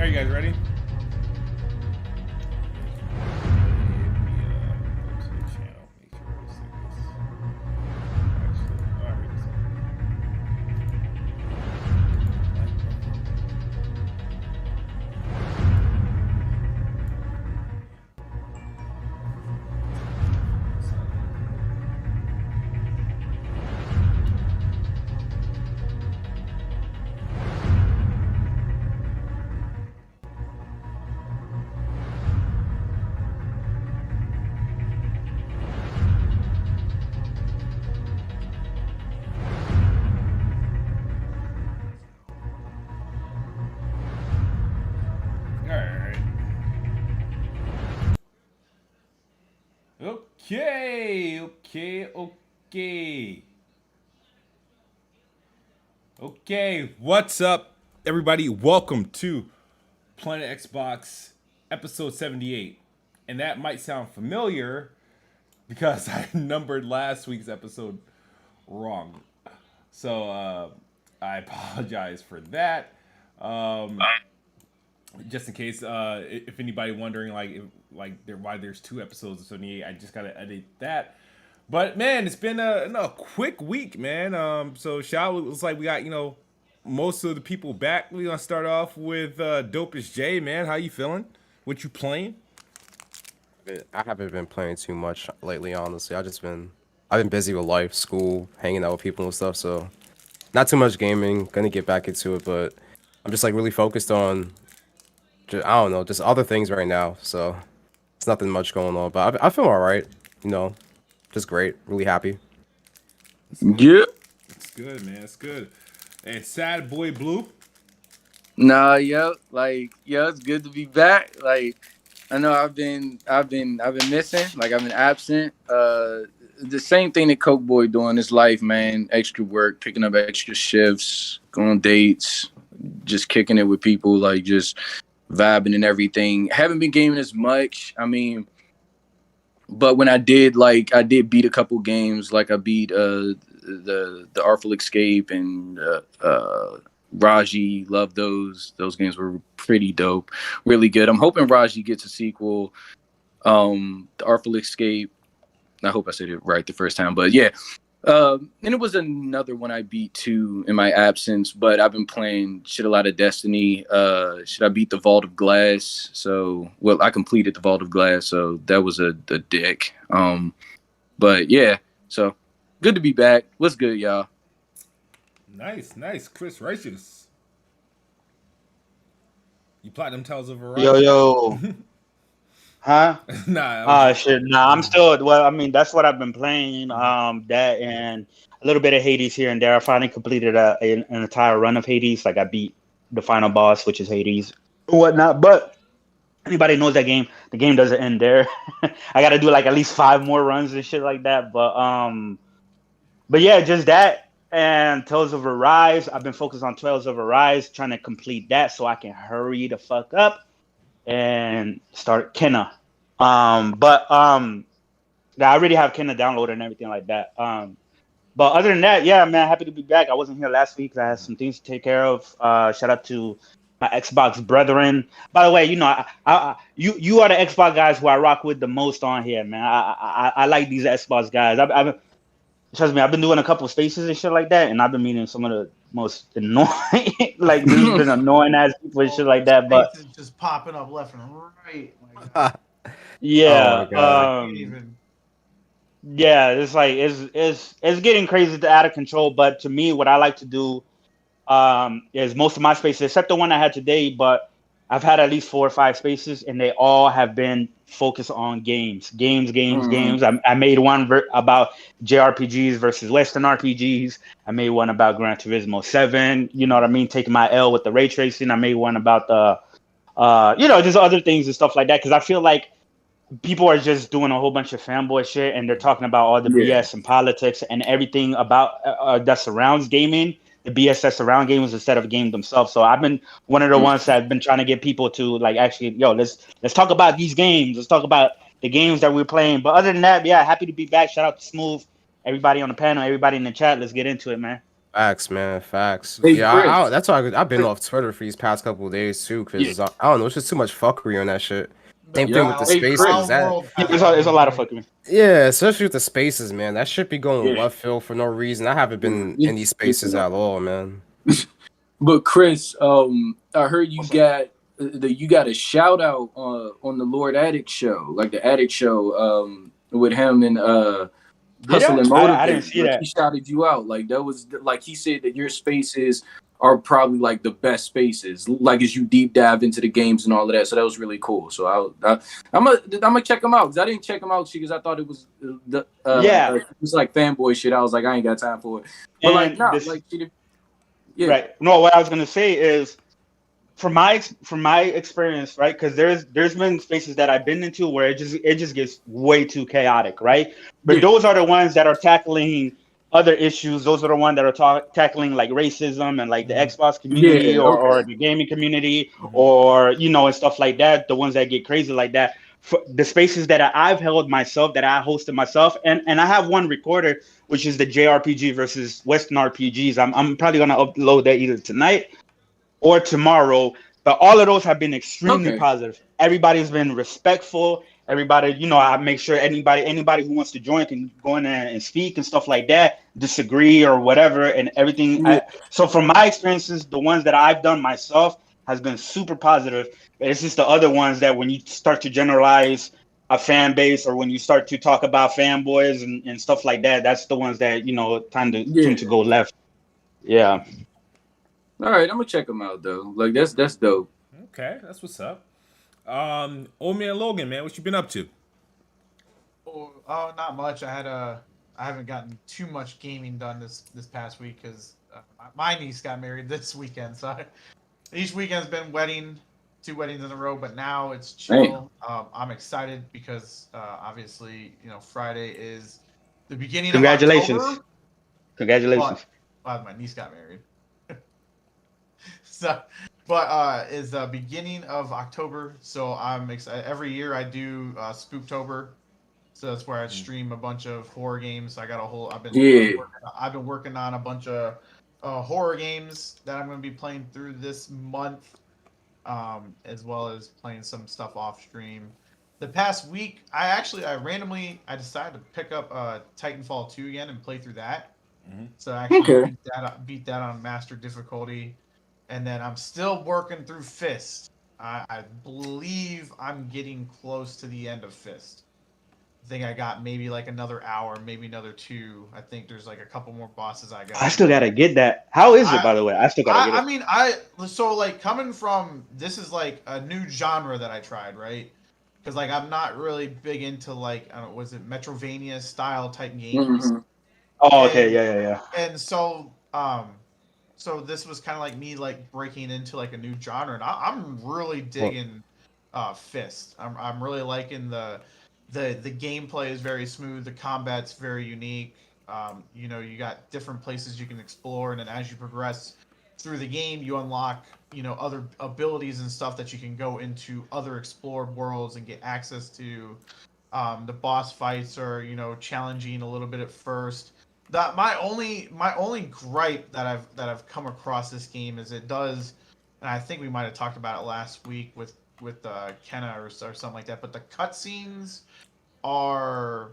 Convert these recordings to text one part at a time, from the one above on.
you guys ready? Okay, what's up, everybody? Welcome to Planet Xbox episode 78. And that might sound familiar because I numbered last week's episode wrong. So I apologize for that. Just in case, if anybody wondering why there's two episodes of 78, I just gotta edit that. But man, it's been a quick week, man. So shout out, looks like we got most of the people back. We gonna start off with Dopest J, man. How you feeling? What you playing? I haven't been playing too much lately, honestly. I've been busy with life, school, hanging out with people and stuff. So not too much gaming. Gonna get back into it, but I'm just really focused on just other things right now. So it's nothing much going on, but I feel all right. Just great. Really happy. Yeah. It's good, man. It's good. And Sad Boy Blue. Nah, it's good to be back. I know I've been missing. I've been absent. The same thing that Coke Boy doing his life, man. Extra work, picking up extra shifts, going on dates, just kicking it with people, just vibing and everything. Haven't been gaming as much. But when I did, I did beat a couple games. I beat the Artful Escape and Raji. Love those. Those games were pretty dope. Really good. I'm hoping Raji gets a sequel. The Artful Escape. I hope I said it right the first time. But yeah. And it was another one I beat too in my absence, but I've been playing a lot of Destiny. I beat the Vault of Glass? I completed the Vault of Glass, so that was a dick. But yeah, so good to be back. What's good, y'all? Nice. Chris Righteous. You Platinum Tales of Arise? Yo. Huh? Shit. Nah, I'm still. Well, that's what I've been playing. That and a little bit of Hades here and there. I finally completed an entire run of Hades. I beat the final boss, which is Hades, and whatnot. But anybody knows that game. The game doesn't end there. I got to do at least 5 more runs and shit like that. But yeah, just that and Tales of Arise. I've been focused on Tales of Arise, trying to complete that so I can hurry the fuck up and start Kenna. But I already have Kenna downloaded and everything like that. But other than that, yeah, man, happy to be back. I wasn't here last week. I had some things to take care of. Shout out to my Xbox brethren. By the way, you are the Xbox guys who I rock with the most on here, man. I like these Xbox guys. Trust me, I've been doing a couple of spaces and shit like that, and I've been meeting some of the most annoying, these been annoying ass people and shit like that. But just popping up left and right. Yeah. Oh yeah, it's getting crazy out of control. But to me, what I like to do is most of my spaces, except the one I had today, but I've had at least 4 or 5 spaces, and they all have been focused on games. I made one about JRPGs versus Western RPGs. I made one about Gran Turismo 7. You know what I mean? Taking my L with the ray tracing. I made one about the, just other things and stuff like that. Because I feel like people are just doing a whole bunch of fanboy shit, and they're talking about all the BS and politics and everything about that surrounds gaming. The BS that surround games instead of games themselves. So I've been one of the ones that have been trying to get people to let's talk about these games. Let's talk about the games that we're playing. But other than that, yeah, happy to be back. Shout out to Smooth, everybody on the panel, everybody in the chat. Let's get into it, man. Facts, man. Facts. Hey, Yeah, Chris. that's why I've been off Twitter for these past couple of days too, because I don't know, it's just too much fuckery on that shit. Same thing with the Hey, spaces. Chris. That It's a lot of fucking. yeah, especially with the spaces, man. That shit be going Yeah. left field for no reason. I haven't been in these spaces at all, man. But Chris, I heard you got a shout out on the Lord Addict show, like the Addict show, with him and Hustle and Motivate. I didn't see that. He shouted you out. Like that was like he said that your spaces are probably like the best spaces, like as you deep dive into the games and all of that. So that was really cool. So I'm gonna check them out because I didn't check them out because I thought it was it was like fanboy shit. I was like I ain't got time for it. But like yeah. Right. No, what I was gonna say is from my experience, right? Because there's been spaces that I've been into where it just gets way too chaotic, right? But those are the ones that are tackling other issues. Those are the ones that are tackling like racism and like the Xbox community or the gaming community or and stuff like that. The ones that get crazy like that. For the spaces that I've held myself, that I hosted myself, and I have one recorder, which is the JRPG versus Western RPGs. I'm probably gonna upload that either tonight or tomorrow. But all of those have been extremely positive. Everybody's been respectful. Everybody, I make sure anybody who wants to join can go in there and speak and stuff like that, disagree or whatever, and everything. So from my experiences, the ones that I've done myself has been super positive. It's just the other ones that when you start to generalize a fan base or when you start to talk about fanboys and stuff like that, that's the ones that, tend to go left. Yeah. All right, I'm gonna check them out though. Like that's dope. Okay, that's what's up. Ole Man Logan, man, what you been up to? Oh, not much. I haven't gotten too much gaming done this past week because my niece got married this weekend. So each weekend's been two weddings in a row, but now it's chill. I'm excited because obviously Friday is the beginning of October. Congratulations. But my niece got married. So, but is the beginning of October, so I'm excited. Every year I do Spooktober, so that's where I stream a bunch of horror games. I got a whole. I've been working on a bunch of horror games that I'm going to be playing through this month, as well as playing some stuff off stream. The past week, I randomly decided to pick up Titanfall 2 again and play through that. So I actually beat that on master difficulty. And then I'm still working through Fist. I believe I'm getting close to the end of Fist. I think I got maybe like another hour, maybe another 2. I think there's like a couple more bosses I got. I still gotta get that. How is it, by the way? I still gotta get it. So like coming from, this is like a new genre that I tried, right? Because like I'm not really big into like, I don't know, was it Metrovania style type games? Oh, okay, yeah. And so so this was kind of like me like breaking into like a new genre, and I'm really digging Fist. I'm really liking the gameplay is very smooth, the combat's very unique. You got different places you can explore, and then as you progress through the game, you unlock other abilities and stuff that you can go into other explored worlds and get access to. The boss fights are challenging a little bit at first. That my only gripe that I've come across this game is it does, and I think we might have talked about it last week with Kenna or something like that. But the cutscenes are,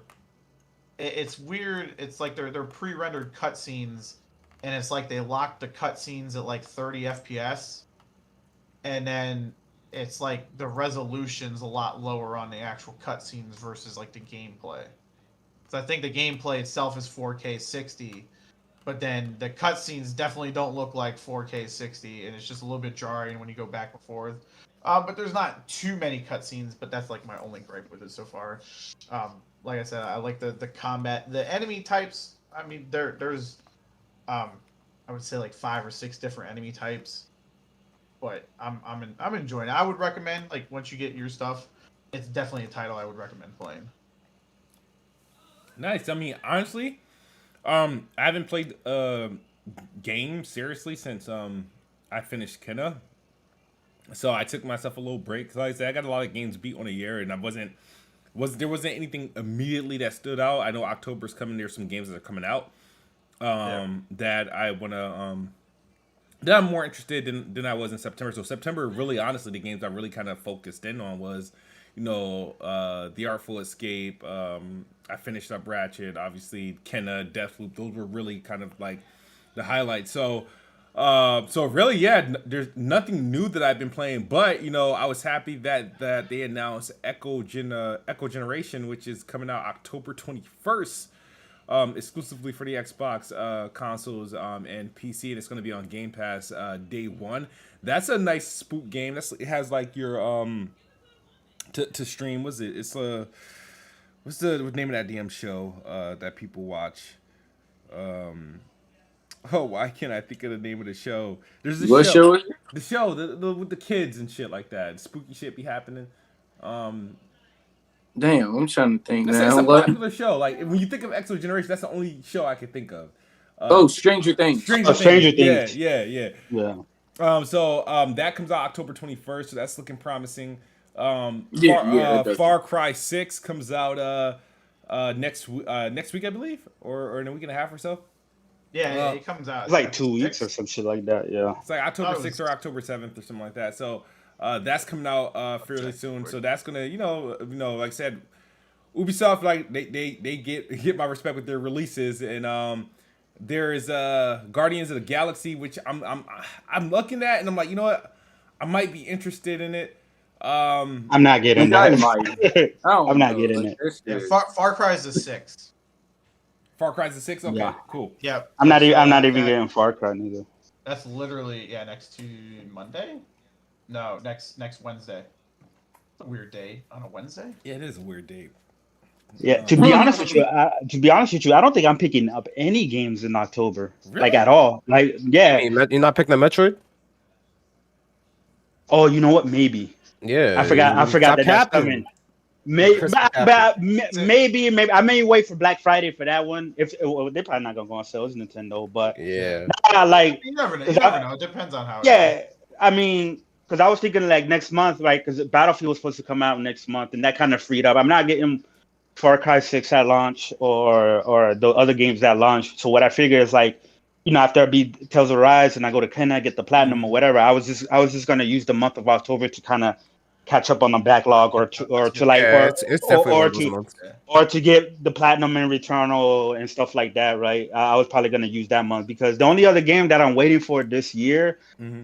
it's weird. It's like they're pre-rendered cutscenes, and it's like they lock the cutscenes at like 30 FPS, and then it's like the resolution's a lot lower on the actual cutscenes versus like the gameplay. So I think the gameplay itself is 4K 60, but then the cutscenes definitely don't look like 4K 60, and it's just a little bit jarring when you go back and forth. But there's not too many cutscenes, but that's like my only gripe with it so far. Like I said, I like the combat, the enemy types. I mean, there's I would say like 5 or 6 different enemy types, but I'm enjoying it. I would recommend, like, once you get your stuff, it's definitely a title I would recommend playing. Nice. I mean, honestly, I haven't played game seriously since I finished Kenna. So I took myself a little break. Like I said, I got a lot of games beat on a year, and there wasn't anything immediately that stood out. I know October's coming. There's some games that are coming out. that I want to that I'm more interested than I was in September. So September, really, honestly, the games I really kind of focused in on was, The Artful Escape. I finished up Ratchet, obviously, Kenna, Deathloop. Those were really kind of like the highlights. So really, yeah, there's nothing new that I've been playing, but I was happy that they announced Echo Generation, which is coming out October 21st. Exclusively for the Xbox consoles and PC, and it's going to be on Game Pass day one. That's a nice spook game. It has like your to stream. What's it? It's what's the name of that damn show that people watch? Why can't I think of the name of the show? There's a What show is it? the show the with the kids and shit like that. Spooky shit be happening. Damn, I'm trying to think It's now. a What? popular show. Like when you think of Exo Generation, that's the only show I can think of. Oh, Stranger Things. Stranger Things. Yeah. Yeah. So that comes out October 21st, so that's looking promising. Far Cry 6 comes out next week, I believe, or in a week and a half or so. Yeah, it comes out. It's like 2 weeks or some shit like that. Yeah. It's like October 6th or October 7th or something like that. So that's coming out fairly soon. So that's gonna, like I said, Ubisoft, like they get my respect with their releases, and there is Guardians of the Galaxy, which I'm looking at, and I'm like, you know what, I might be interested in it. I'm not getting that. I'm not getting it. Yeah, Far Cry is the 6th. Far Cry's the 6th. Okay, Yeah. cool. Yeah, I'm not even getting Far Cry neither. That's literally next to Monday. No, next Wednesday. It's a weird day on a Wednesday. Yeah, it is a weird day. Yeah, to be honest with you, I don't think I'm picking up any games in October, Really? like at all. Like, yeah. You're not picking a Metroid? Oh, you know what? Maybe. Yeah. I forgot Stop that's capping. coming. Maybe Chris maybe I may wait for Black Friday for that one. They're probably not gonna go on sale, it's Nintendo, but Yeah. like You never know. It depends on how. yeah, I mean, because I was thinking like next month, right? Because Battlefield was supposed to come out next month, and that kind of freed up. I'm not getting Far Cry 6 at launch or the other games that launch. So what I figure is like, after I beat Tales of Rise and I go to Kenna, get the platinum or whatever, I was just gonna use the month of October to kind of catch up on the backlog or to get the platinum in Returnal and stuff like that, right? I was probably gonna use that month because the only other game that I'm waiting for this year,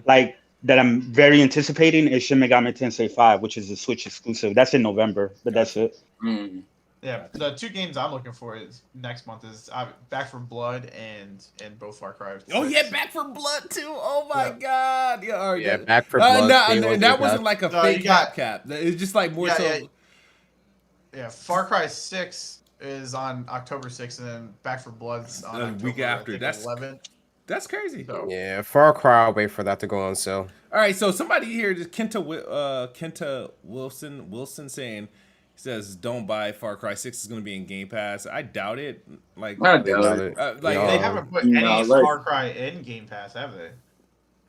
like that I'm very anticipating, is Shin Megami Tensei 5, which is a Switch exclusive. That's in November, but that's it. Yeah, the two games I'm looking for is next month is Back from Blood and both Far Cry 6. Oh yeah, Back for Blood too. Oh my god. Yeah, all right, Yeah, Back for Blood. That wasn't like a fake cap. It's just like more so. Yeah, Far Cry 6 is on October 6th, and then Back for Blood's on October, week after. That's 11th. That's crazy. So, Yeah, Far Cry, I'll wait for that to go on sale. All right, so somebody here, just Kenta Wilson saying, he says, "Don't buy Far Cry 6 is going to be in Game Pass." I doubt it. Like, I doubt it. They haven't put any Far Cry in Game Pass, have they?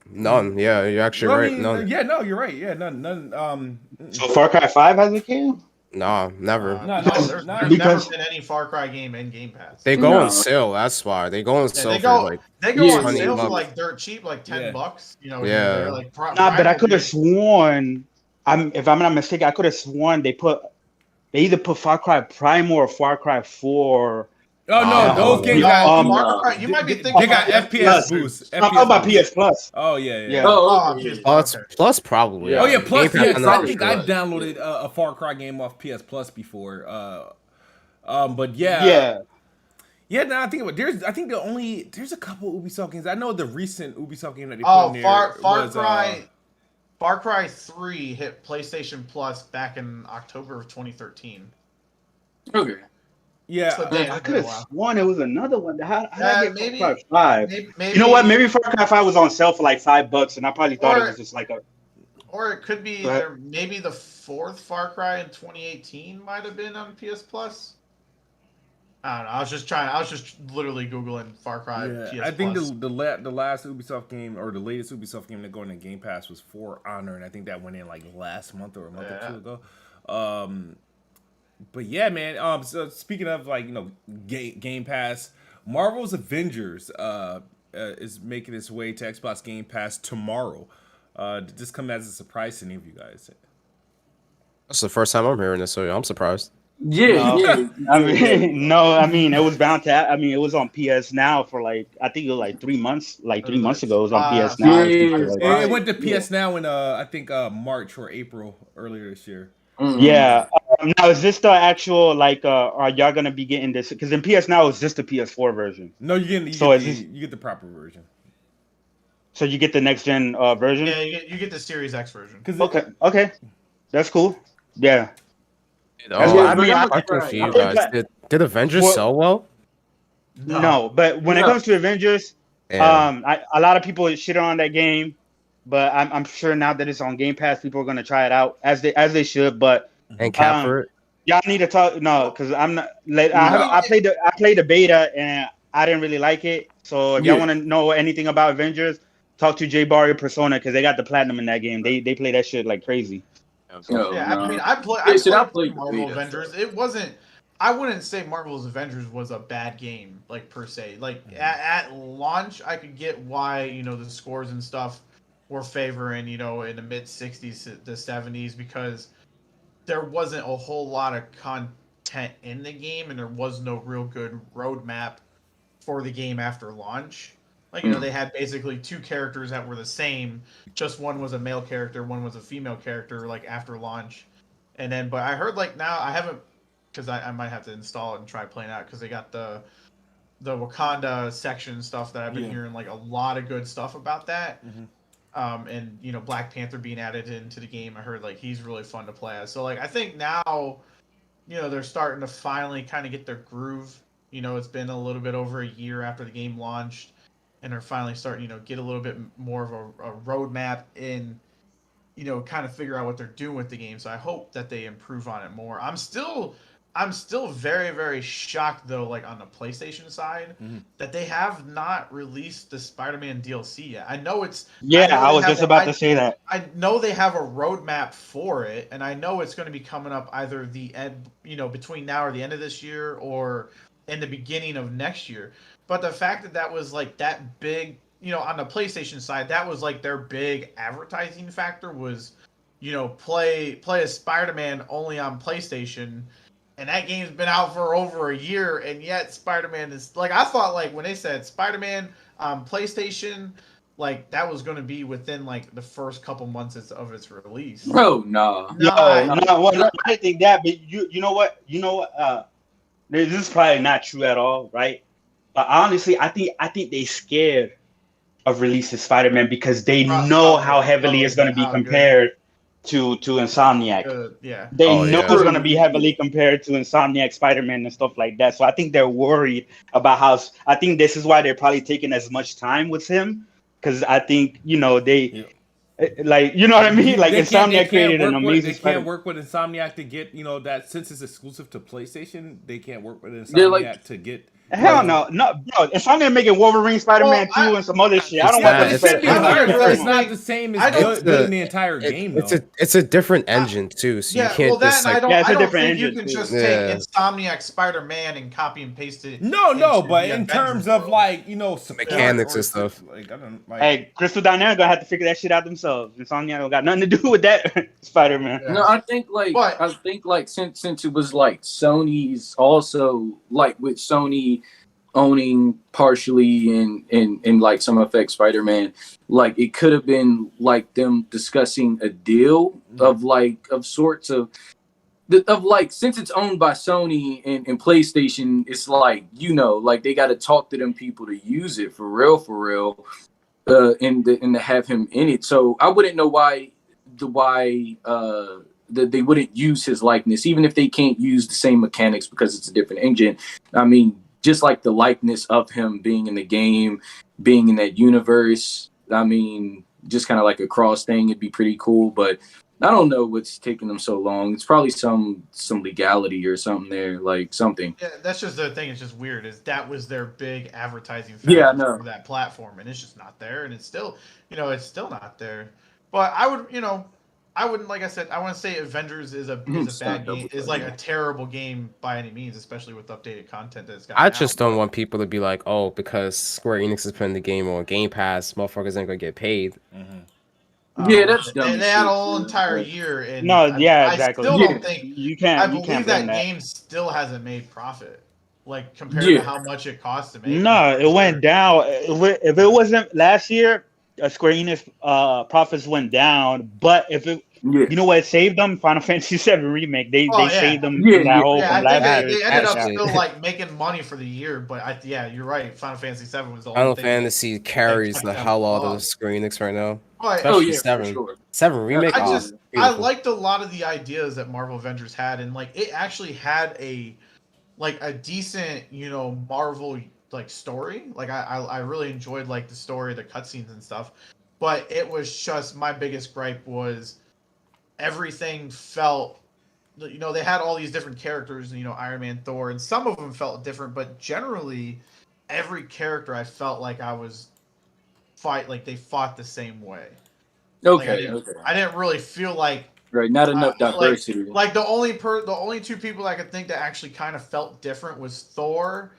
None. Yeah, you're actually right. None. Yeah, no, you're right. Yeah, none. So Far Cry 5 has a game? No, never. There's never been any Far Cry game in Game Pass. They go on sale. That's why they go on sale for like. They go on $20 sale for like dirt cheap, like $10. Yeah. Like but I could have sworn, if I'm not mistaken, I could have sworn they either put Far Cry Primal or Far Cry 4. Oh no, those games got. You might be thinking they got FPS boost. I'm talking about PS Plus. Oh yeah. Plus probably. Oh yeah, Plus. Yeah, I think sure. I've downloaded a Far Cry game off PS Plus before. But yeah. Now I think about there's a couple Ubisoft games. I know the recent Ubisoft game that they put in there Far Cry 3 hit PlayStation Plus back in October of 2013. Okay. Yeah, I could have sworn it was another one. How did I get maybe, Far Cry 5? Maybe, you know what? Maybe Far Cry 5 was on sale for like $5, and I probably thought it was just like a. Or it could be maybe the fourth Far Cry in 2018 might have been on PS Plus. I don't know. I was just literally Googling Far Cry PS I think Plus. the last Ubisoft game or the latest Ubisoft game that going to Game Pass was For Honor, and I think that went in like last month or a month or two ago. But yeah, man. So speaking of like Game Pass, Marvel's Avengers is making its way to Xbox Game Pass tomorrow. Did this come as a surprise to any of you guys? That's the first time I'm hearing this, so yeah, I'm surprised. No. Yeah. I mean, no, I mean, it was bound to. I mean, it was on PS Now for like, I think it was like 3 months. Like 3 months ago, it was on PS Now. or some shit like that. It went to PS Now in I think March or April earlier this year. Yeah. Now, is this the actual like? Are y'all gonna be getting this? Because in PS Now, it's just the PS4 version. No, you get the proper version. So you get the next gen version. Yeah, you get the Series X version. Okay, that's cool. Yeah. I mean, I'm I'm confused, you guys. Did Avengers sell well? No, but when it comes to Avengers, Yeah. a lot of people shit on that game, but I'm sure now that it's on Game Pass, people are gonna try it out as they should. But And cap for it. y'all need to talk because I'm not. Like, I played the beta and I didn't really like it. So if y'all want to know anything about Avengers, talk to J Barry Persona because they got the platinum in that game. They play that shit like crazy. I mean, I played Marvel Avengers. It wasn't. I wouldn't say Marvel's Avengers was a bad game, like per se. Like at launch, I could get why the scores and stuff were favoring in the mid 60s to the 70s because there wasn't a whole lot of content in the game and there was no real good roadmap for the game after launch. Like, they had basically two characters that were the same. Just one was a male character, one was a female character, like, after launch. And then, but I heard, like, now, I haven't, because I might have to install it and try playing out, because they got the Wakanda section stuff that I've been hearing, like, a lot of good stuff about that. And, Black Panther being added into the game, I heard, like, he's really fun to play as. So, like, I think now, they're starting to finally kind of get their groove. It's been a little bit over a year after the game launched. And they're finally starting, get a little bit more of a roadmap and, kind of figure out what they're doing with the game. So I hope that they improve on it more. I'm still very, very shocked though, like on the PlayStation side, that they have not released the Spider-Man DLC yet. I know it's I was just about to say that. I know they have a roadmap for it, and I know it's going to be coming up either the end, between now or the end of this year or in the beginning of next year. But the fact that was like that big, on the PlayStation side, that was like their big advertising factor was, play as Spider-Man only on PlayStation. And that game's been out for over a year, and yet Spider-Man is like, I thought like when they said Spider-Man on PlayStation, like that was going to be within like the first couple months of its release. Bro, no. Well, I think that, but you know what? This is probably not true at all, right? But honestly, I think they scared of releasing Spider-Man because they know how heavily it's going to be compared to Insomniac. They know it's going to be heavily compared to Insomniac Spider-Man and stuff like that. So I think they're worried about how. I think this is why they're probably taking as much time with him because I think they. Like, you know what I mean? Like, Insomniac created an amazing. They can't work with Insomniac to get that since it's exclusive to PlayStation. They can't work with Insomniac to get. Hell no, bro. Insomniac making Wolverine, Spider-Man 2, and some other shit. I don't want to say it's not the same as building the entire game. It's a different engine too, so you can't just like. I don't think you can just take Insomniac Spider-Man and copy and paste it. No, but in terms of like mechanics and stuff. Like I don't. Hey, Crystal Dynamics gonna have to figure that shit out themselves. Insomniac don't got nothing to do with that Spider-Man. Yeah. No, I think since it was like Sony's also like with Sony owning partially in like some effect Spider-Man, like it could have been like them discussing a deal of sorts of like, since it's owned by Sony and PlayStation, it's like like they got to talk to them people to use it for real and to have him in it. So I wouldn't know why that they wouldn't use his likeness, even if they can't use the same mechanics because it's a different engine. I mean, just like the likeness of him being in the game, being in that universe. I mean, just kind of like a cross thing. It'd be pretty cool, but I don't know what's taking them so long. It's probably some legality or something there, like something. Yeah, that's just the thing. It's just weird. Is that was their big advertising factor for that platform, and it's just not there, and it's still, it's still not there. But I would, I wouldn't, like I said, I want to say Avengers is a bad game, is like a terrible game by any means, especially with updated content that's got. I just don't want people to be like, oh, because Square Enix is putting the game on Game Pass, motherfuckers ain't gonna get paid. Yeah, that's dumb. They had a whole entire year, and exactly. I still don't think you can't. I You believe can't that blame game still hasn't made profit, like compared to how much it costs to make. No, it went down. If it wasn't last year, Square Enix profits went down. But if it, you know what, it saved them. Final Fantasy VII remake. They saved them from that whole. Yeah, from I think last they year. ended up still like making money for the year, but you're right. Final Fantasy VII was the only Final thing Fantasy carries the hell out of Square Enix right now. But, Especially 7. For sure. 7 remake. I liked a lot of the ideas that Marvel Avengers had, and like it actually had a decent, Marvel like story. Like I really enjoyed like the story, the cutscenes and stuff. But it was just, my biggest gripe was everything felt, they had all these different characters, Iron Man, Thor, and some of them felt different, but generally every character I felt like they fought the same way. Okay, I didn't really feel like not enough diversity. Like the only two people I could think that actually kind of felt different was Thor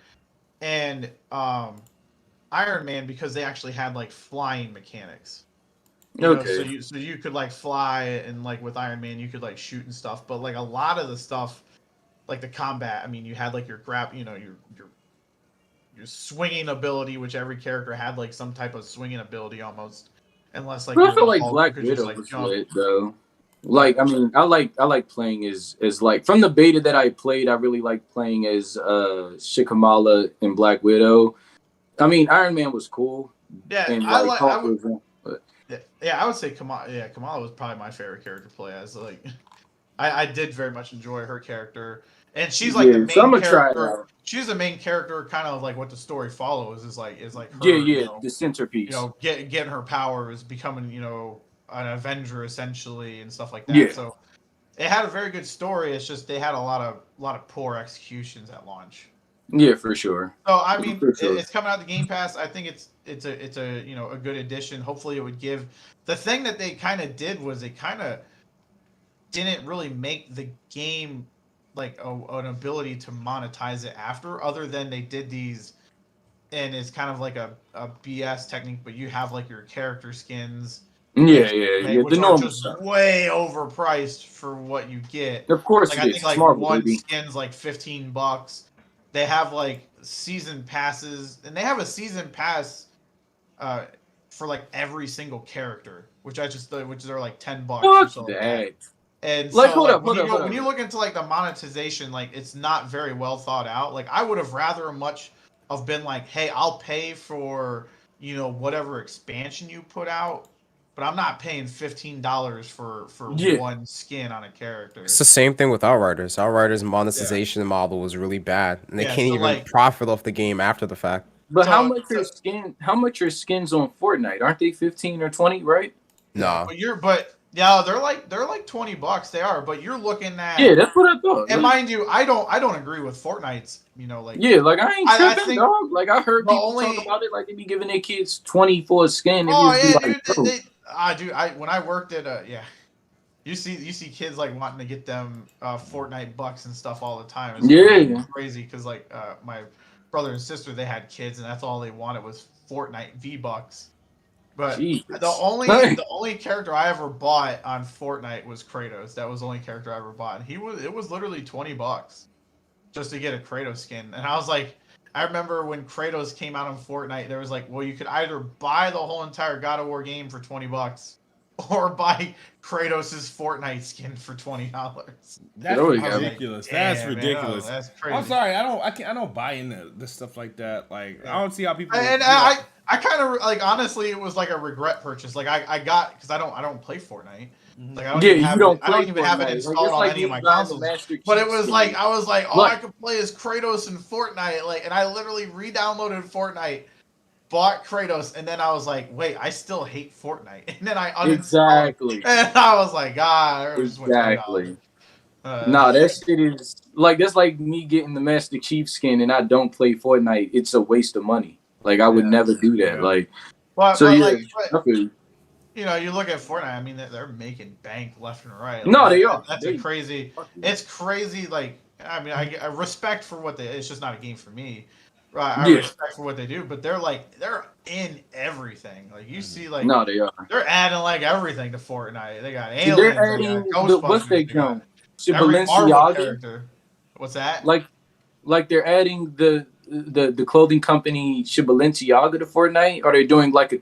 and Iron Man, because they actually had like flying mechanics. So you could like fly, and like with Iron Man you could like shoot and stuff, but like a lot of the stuff, like the combat, I mean, you had like your your swinging ability, which every character had like some type of swinging ability almost, unless like. I feel like Black Widow was lit though. Like, I mean, I like playing as like, from the beta that I played, I really liked playing as Shikamala and Black Widow. I mean, Iron Man was cool. Yeah, and, I would say Kamala. Yeah, Kamala was probably my favorite character to play as. Like, I did very much enjoy her character, and she's like the main character. She's the main character, kind of like what the story follows is like her. The centerpiece. Getting her powers, becoming an Avenger essentially, and stuff like that. Yeah. So it had a very good story. It's just they had a lot of poor executions at launch. Yeah, for sure. So I mean, it's coming out the Game Pass. I think it's a a good addition. Hopefully, it would give. The thing that they kind of did was they kind of didn't really make the game like an ability to monetize it after, other than they did these, and it's kind of like a BS technique. But you have like your character skins. Yeah. Which are just way overpriced for what you get. Of course, like, I think like one skin's like $15. They have like season passes, and they have a season pass for like every single character, which are like $10 or so. And like, so when you look into like the monetization, like it's not very well thought out. Like I would have rather much have been like, hey, I'll pay for whatever expansion you put out, but I'm not paying $15 for one skin on a character. It's the same thing with Outriders. Outriders' monetization model was really bad, and they can't even profit off the game after the fact. But how much are skins on Fortnite? Aren't they 15 or 20, right? No. They're like $20. They are, but you're looking at. Yeah, that's what I thought. And mind you, I don't agree with Fortnite's. Like I ain't tripping, dog. Like I heard people talk about it, like they be giving their kids 20 for a skin. When I worked at you see kids like wanting to get them Fortnite bucks and stuff all the time. It's crazy because like my brother and sister, they had kids, and that's all they wanted was Fortnite V-Bucks. But the only character I ever bought on Fortnite was Kratos. That was the only character I ever bought, and it was literally $20 just to get a Kratos skin. And I was like, I remember when Kratos came out on Fortnite, there was like, well, you could either buy the whole entire God of War game for $20 or buy Kratos' Fortnite skin for $20. That's ridiculous. That's ridiculous. That's crazy. I'm sorry. I don't buy into this stuff like that. Like, I don't see how people. And I kind of like, honestly, it was like a regret purchase. Like I got, because I don't play Fortnite. Like I don't even have it installed on any of my consoles. But it was like I was like, I could play as Kratos in Fortnite. Like, and I literally re-downloaded Fortnite, bought Kratos, and then I was like, wait, I still hate Fortnite. And then I uninstalled. And I was like, exactly. That shit is like, that's like me getting the Master Chief skin and I don't play Fortnite. It's a waste of money. Like I would never do that. Like, you look at Fortnite. I mean, they're making bank left and right. No, they are. That's a crazy. It's crazy. Like, I mean, I respect for what they. It's just not a game for me. Right, I respect for what they do, but they're in everything. Like you see, like no, they are. They're adding like everything to Fortnite. They got aliens. They're adding what's they got every Marvel Balenciaga character. What's that? Like they're adding the clothing company Balenciaga to Fortnite, or they're doing like a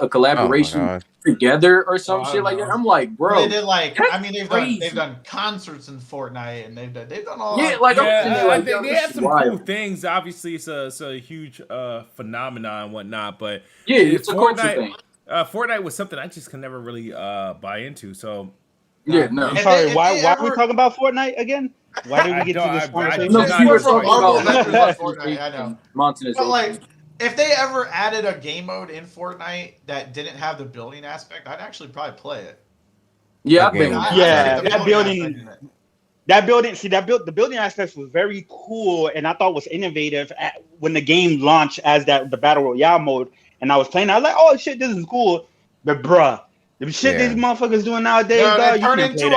collaboration together or some shit like that. I'm like, bro, they did like they've done concerts in Fortnite and they've done all they have some cool things. Obviously, it's a huge phenomenon and whatnot, but it's a culture thing. Fortnite was something I just could never really buy into. So I'm sorry. Why are we talking about Fortnite again? Why did we get to this conversation? Fortnite. I know. But like, if they ever added a game mode in Fortnite that didn't have the building aspect, I'd actually probably play it. Yeah, the building aspect was very cool, and I thought was innovative when the game launched as the battle royale mode. And I was playing, I was like, oh shit, this is cool. But bruh, the shit these motherfuckers doing nowadays, they turn into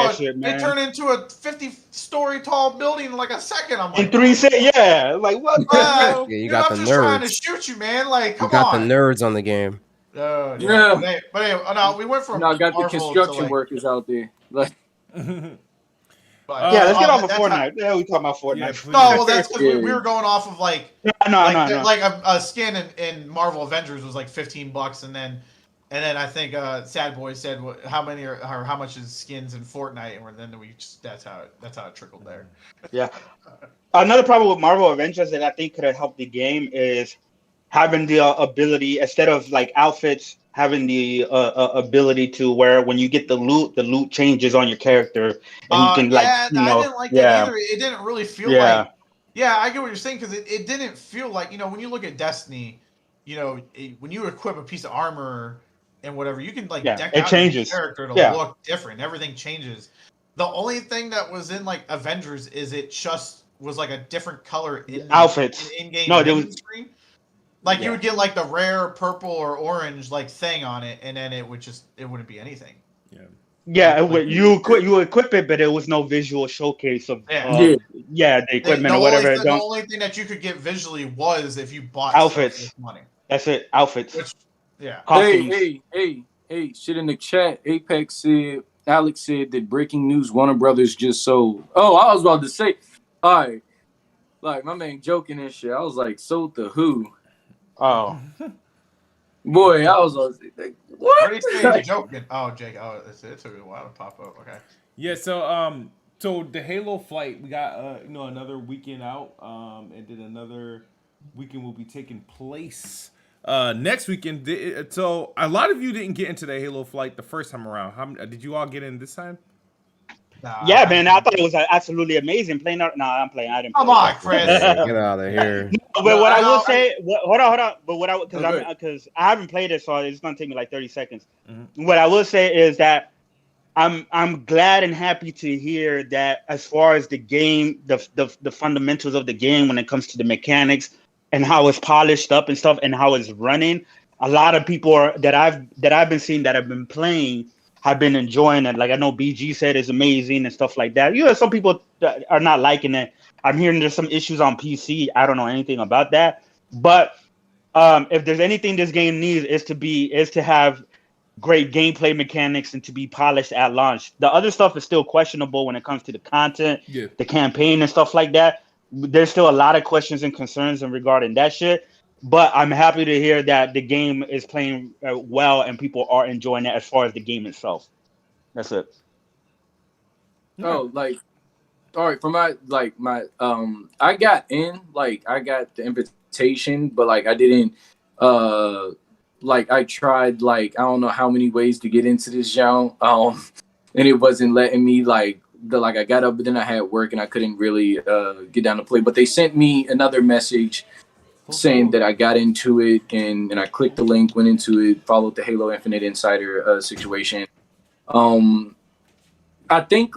a 50-story tall building in like a second. I'm like, in 3 seconds, like what? You got the nerds trying to shoot you, man. Like, come on. You got the nerds on the game. But anyway, no, we went from. I got the construction workers out there. Like, let's get off of Fortnite. Yeah, we talking about Fortnite. Well, that's because we were going off of like a skin in Marvel Avengers was like $15, and then I think Sad Boy said how much is skins in Fortnite, and then we just that's how it trickled there. Yeah. Another problem with Marvel Avengers that I think could have helped the game is having the ability, instead of like outfits, having the ability to where when you get the loot changes on your character, and you can I didn't like that either. It didn't really feel like. Yeah, I get what you're saying, because it didn't feel like, when you look at Destiny, when you equip a piece of armor and whatever, you can deck out your character to look different. Everything changes. The only thing that was in like Avengers is it just was like a different color in outfits in-game screen. Like you would get like the rare purple or orange like thing on it, and then it wouldn't be anything. You equip it, but it was no visual showcase of the equipment or whatever. The only thing that you could get visually was if you bought outfits with money. That's it, outfits. Hey, shit in the chat. Apex said, Alex said that breaking news, Warner Brothers just sold. Oh, I was about to say, all right, like my man joking and shit. I was like, sold to who? Oh, boy, I was like, what? What are you joking? Oh, Jake. Oh, it took a while to pop up. Okay. Yeah. So the Halo flight, we got another weekend out, and then another weekend will be taking place next weekend. So a lot of you didn't get into the Halo flight the first time around. How did you all get in this time? Man, I thought it was absolutely amazing. Playing out? No, I'm playing. I didn't. Come on, Chris. Get out of here. But what I will say, hold on. But because I haven't played it, so it's gonna take me like 30 seconds. Mm-hmm. What I will say is that I'm glad and happy to hear that as far as the game, the fundamentals of the game when it comes to the mechanics and how it's polished up and stuff and how it's running, a lot of people that I've been seeing that have been playing have been enjoying it. Like I know BG said it's amazing and stuff like that. Some people are not liking it. I'm hearing there's some issues on PC. I don't know anything about that. But if there's anything this game needs is to have great gameplay mechanics and to be polished at launch. The other stuff is still questionable when it comes to the content, the campaign and stuff like that. There's still a lot of questions and concerns regarding that shit. But I'm happy to hear that the game is playing well and people are enjoying it as far as the game itself. That's it. Oh, like, all right, for my I got in, I got the invitation, but I didn't, I tried, I don't know how many ways to get into this genre, and it wasn't letting me, I got up, but then I had work and I couldn't really get down to play. But they sent me another message saying that I got into it, and I clicked the link, went into it, followed the Halo Infinite Insider situation. I think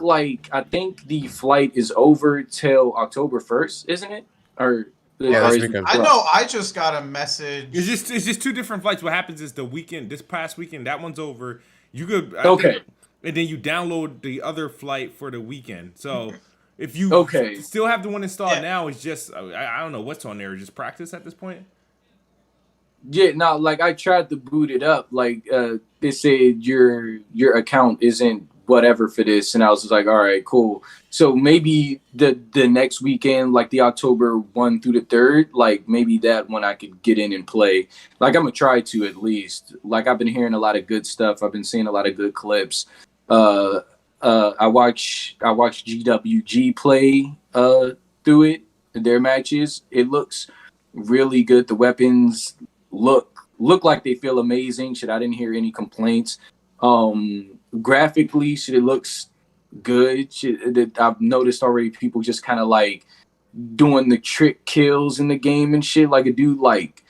the flight is over till October 1st, isn't it? Or Yeah, Or this is it weekend. I Friday? know I just got a message. It's just two different flights. What happens is the weekend, this past weekend, that one's over. You could Okay. and then you download the other flight for the weekend. So if you Okay. still have the one installed Yeah. now, it's just I don't know what's on there. Just practice at this point. Yeah, no, like I tried to boot it up. Like it said your account isn't whatever for this, and I was just like, all right, cool. So maybe the next weekend, like the October 1 through the 3rd, like maybe that one I could get in and play. Like I'm gonna try to at least. Like I've been hearing a lot of good stuff. I've been seeing a lot of good clips. I watch GWG play through it, their matches. It looks really good. The weapons look like they feel amazing. Shit, I didn't hear any complaints. Graphically, shit, it looks good. Shit, that I've noticed already people just kind of like doing the trick kills in the game and shit. Like a dude like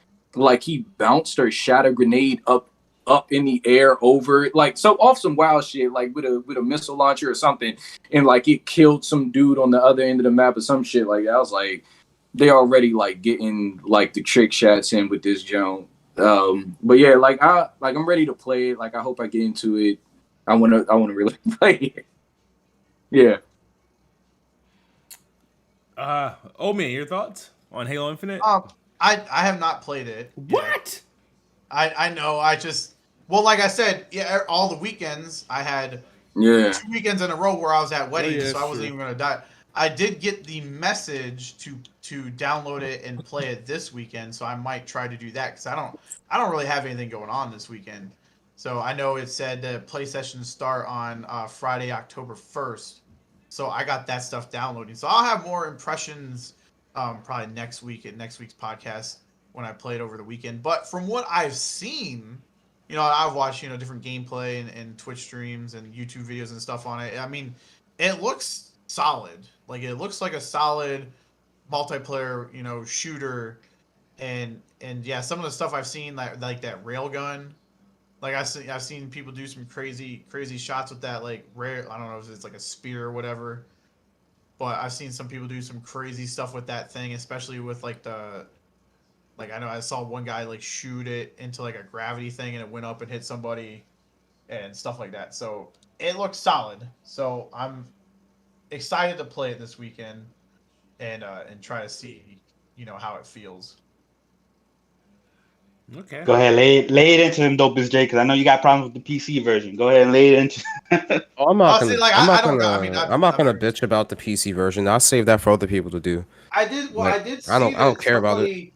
he bounced or shot a grenade up in the air over it, like so off some wild shit, like with a missile launcher or something, and like it killed some dude on the other end of the map or some shit like that. I was like, they already like getting like the trick shots in with this Joan. But yeah, I'm ready to play it. Like I hope I get into it. I wanna really play it. Yeah. Oh man, your thoughts on Halo Infinite? I have not played it. yet. What? I know. Well, like I said, yeah, all the weekends I had Yeah. 2 weekends in a row where I was at weddings, yeah, so I wasn't true. even gonna die. I did get the message to download it and play it this weekend, so I might try to do that because I don't really have anything going on this weekend. So I know it said the play sessions start on Friday, October 1st. So I got that stuff downloading. So I'll have more impressions probably next week at next week's podcast when I play it over the weekend. But from what I've seen, you know, I've watched, you know, different gameplay and Twitch streams and YouTube videos and stuff on it. I mean, it looks solid. Like it looks like a solid multiplayer, you know, shooter. And yeah, some of the stuff I've seen, like that railgun, like I've seen people do some crazy shots with that, like rare. I don't know if it's like a spear or whatever, but I've seen some people do some crazy stuff with that thing, especially with like I know I saw one guy like shoot it into like a gravity thing and it went up and hit somebody and stuff like that. So it looks solid. So I'm excited to play it this weekend and try to see, you know, how it feels. Okay. Go ahead, lay it into them dopest, Jay, because I know you got problems with the PC version. Go ahead and lay it into. Oh, I'm not Oh, gonna. see, like, I'm I not don't gonna. know. I mean, I'm not gonna very- bitch about the PC version. I'll save that for other people to do. I did. Well, Like, I did. See I don't that care about it. somebody-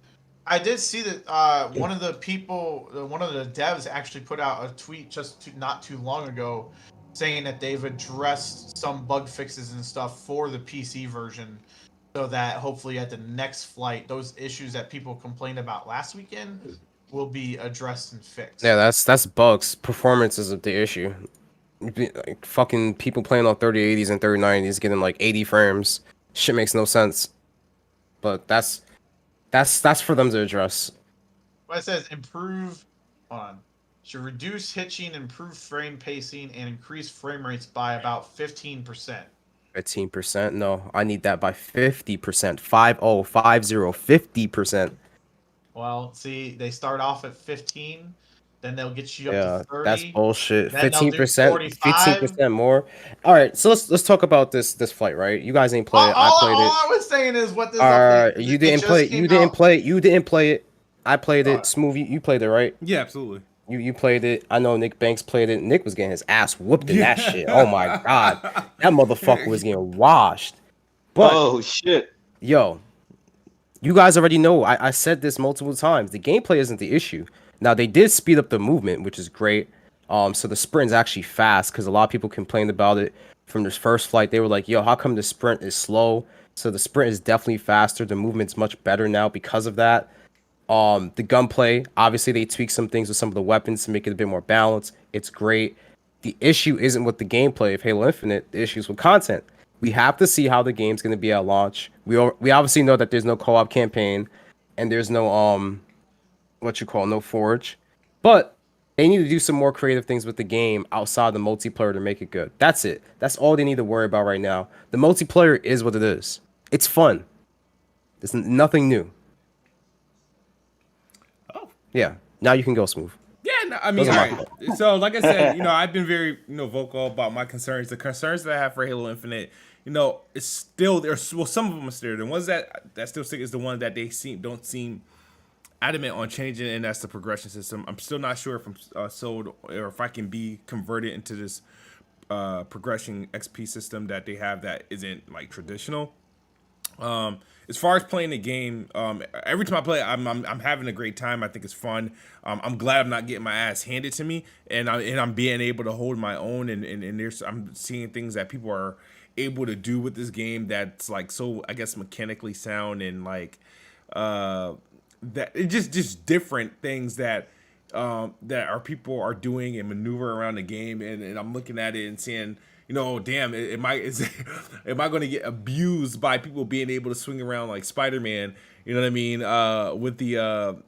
I did see that one of the people, one of the devs, actually put out a tweet not too long ago, saying that they've addressed some bug fixes and stuff for the PC version, so that hopefully at the next flight, those issues that people complained about last weekend will be addressed and fixed. Yeah, that's bugs. Performance isn't the issue. Like, fucking people playing on 3080s and 3090s getting like 80 frames. Shit makes no sense. But that's for them to address. What it says, improve on should reduce hitching, improve frame pacing, and increase frame rates by about 15%. 15%? No, I need that by 50%. 50%. Well, see, they start off at 15, then they'll get you up Yeah, to 30. that's bullshit. then they'll do 15%, 45. 15% more. All right, so let's talk about this flight, right? You guys ain't played it. I all played it. I was saying is what this All update. right, you didn't play it. You didn't play it. I played it. Smooth, you played it, right? Yeah, absolutely. You played it. I know NickBanks played it. Nick was getting his ass whooped in that shit. Oh my god, that motherfucker was getting washed. But Oh shit! yo, you guys already know. I said this multiple times. The gameplay isn't the issue. Now they did speed up the movement, which is great. So the sprint's actually fast because a lot of people complained about it from this first flight. They were like, "Yo, how come the sprint is slow?" So the sprint is definitely faster. The movement's much better now because of that. The gunplay, obviously they tweak some things with some of the weapons to make it a bit more balanced. It's great. The issue isn't with the gameplay of Halo Infinite. The issue is with content. We have to see how the game's going to be at launch. We obviously know that there's no co-op campaign and there's no no forge. But they need to do some more creative things with the game outside the multiplayer to make it good. That's it. That's all they need to worry about right now. The multiplayer is what it is. It's fun. There's nothing new. Yeah. Now you can go smooth. Yeah, no, I mean, Those all are my right. So, like I said, I've been very, vocal about my concerns. The concerns that I have for Halo Infinite, it's still there's well, some of them are still. The ones that still stick is the one that they don't seem adamant on changing, and that's the progression system. I'm still not sure if I'm sold or if I can be converted into this progression XP system that they have that isn't like traditional. As far as playing the game, every time I play, I'm having a great time. I think it's fun. I'm glad I'm not getting my ass handed to me, and I'm being able to hold my own. And I'm seeing things that people are able to do with this game that's like so, I guess, mechanically sound, and like that it just different things that that our people are doing and maneuver around the game, and I'm looking at it and seeing, damn, am I going to get abused by people being able to swing around like Spider-Man? You know what I mean? With the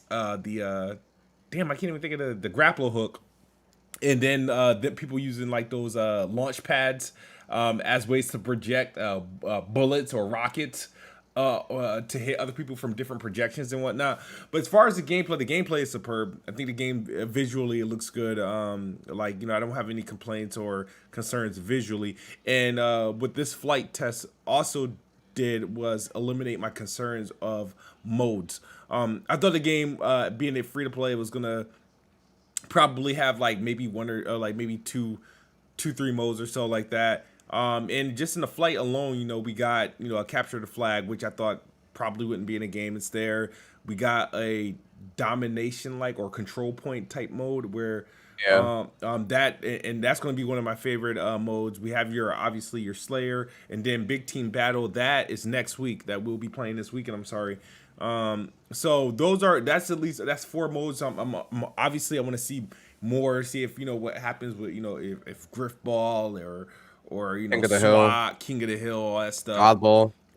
damn, I can't even think of the grapple hook, and then people using like those launch pads as ways to project bullets or rockets. To hit other people from different projections and whatnot. But as far as the gameplay is superb. I think the game visually it looks good. I don't have any complaints or concerns visually. And what this flight test also did was eliminate my concerns of modes. I thought the game, being a free to play, was gonna probably have like maybe one or like maybe two, three modes or so like that. And just in the flight alone, we got, a capture the flag, which I thought probably wouldn't be in a game. It's there. We got a domination or control point type mode where that's going to be one of my favorite modes. We have obviously your Slayer, and then big team battle. That is next week. That we'll be playing this weekend. I'm sorry. So that's 4 modes. I'm obviously I want to see more. See if what happens with if Griffball or King of the SWAT, King of the Hill, all that stuff.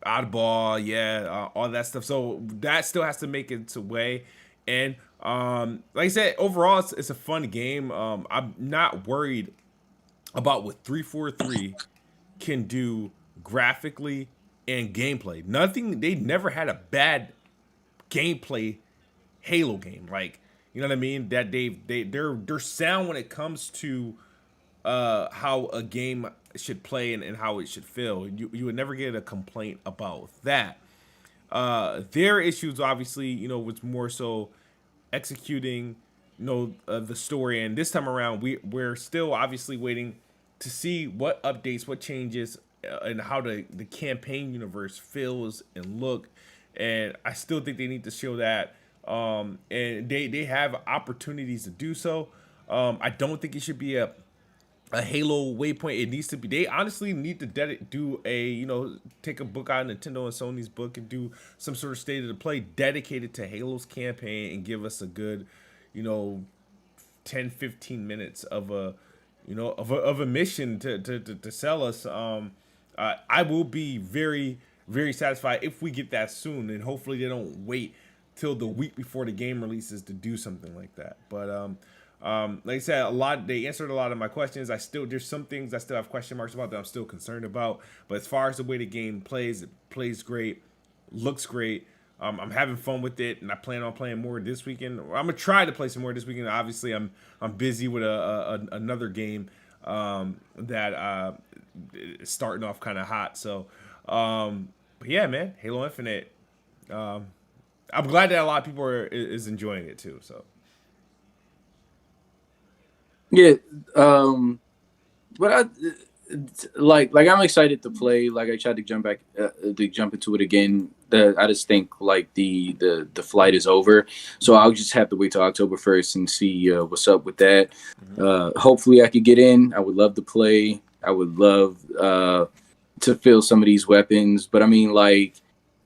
Oddball, yeah, all that stuff. So that still has to make its way. And like I said, overall, it's a fun game. I'm not worried about what 343 can do graphically and gameplay. They never had a bad gameplay Halo game. Like, you know what I mean? That their sound when it comes to how a game should play and how it should feel. You would never get a complaint about that. Their issues, obviously, was more so executing, the story. And this time around, we're still obviously waiting to see what updates, what changes, and how the campaign universe feels and look. And I still think they need to show that. And they have opportunities to do so. I don't think it should be a Halo waypoint. It needs to be. They honestly need to do a take a book out of Nintendo and Sony's book and do some sort of state of the play dedicated to Halo's campaign and give us a good 10-15 minutes of a of a mission to sell us. I will be very, very satisfied if we get that soon, and hopefully they don't wait till the week before the game releases to do something like that. But like I said, they answered a lot of my questions. There's some things I still have question marks about that I'm still concerned about. But as far as the way the game plays, it plays great, looks great. I'm having fun with it, and I plan on playing more this weekend. I'm gonna try to play some more this weekend. Obviously, I'm busy with another game that is starting off kind of hot. So, but yeah, man, Halo Infinite. I'm glad that a lot of people is enjoying it too. So. Yeah, but I like I'm excited to play. Like I tried to jump into it again. I just think like the flight is over, so I'll just have to wait till October 1st and see what's up with that. Hopefully I could get in. I would love to play. I would love to fill some of these weapons, but I mean like.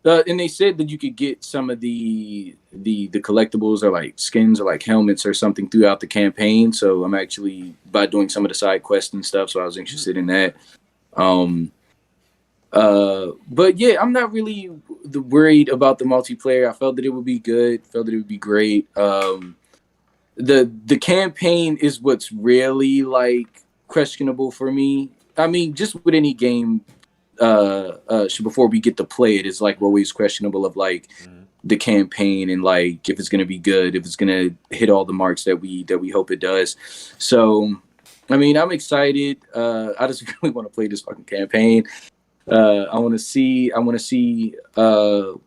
And they said that you could get some of the collectibles or like skins or like helmets or something throughout the campaign. So I'm actually by doing some of the side quests and stuff. So I was interested in that. But yeah, I'm not really worried about the multiplayer. I felt that it would be good. Felt that it would be great. The campaign is what's really like questionable for me. I mean, just with any game. Before we get to play it, it's like we're always questionable of like the campaign and like if it's gonna be good, if it's gonna hit all the marks that we hope it does. So, I mean, I'm excited. I just really want to play this fucking campaign. I want to see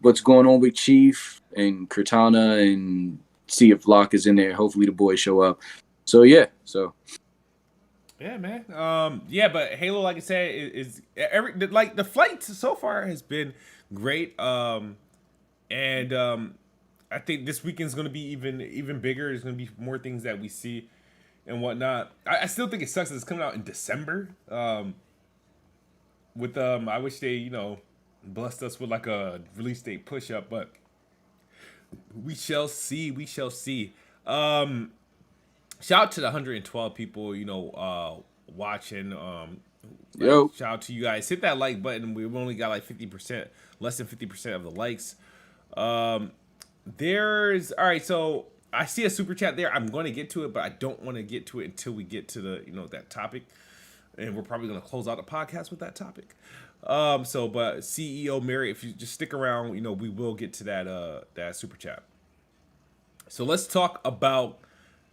what's going on with Chief and Cortana and see if Locke is in there. Hopefully the boys show up. So yeah, Yeah, man. Yeah, but Halo, like I said, is like the flight so far has been great. And I think this weekend's gonna be even bigger. There's gonna be more things that we see and whatnot. I still think it sucks that it's coming out in December. With I wish they blessed us with like a release date push up, but we shall see. We shall see. Shout out to the 112 people watching. Yo. Shout out to you guys. Hit that like button. We've only got like 50%, less than 50% of the likes. There's all right. So I see a super chat there. I'm going to get to it, but I don't want to get to it until we get to the that topic. And we're probably going to close out the podcast with that topic. But CEO Mary, if you just stick around, we will get to that super chat. So let's talk about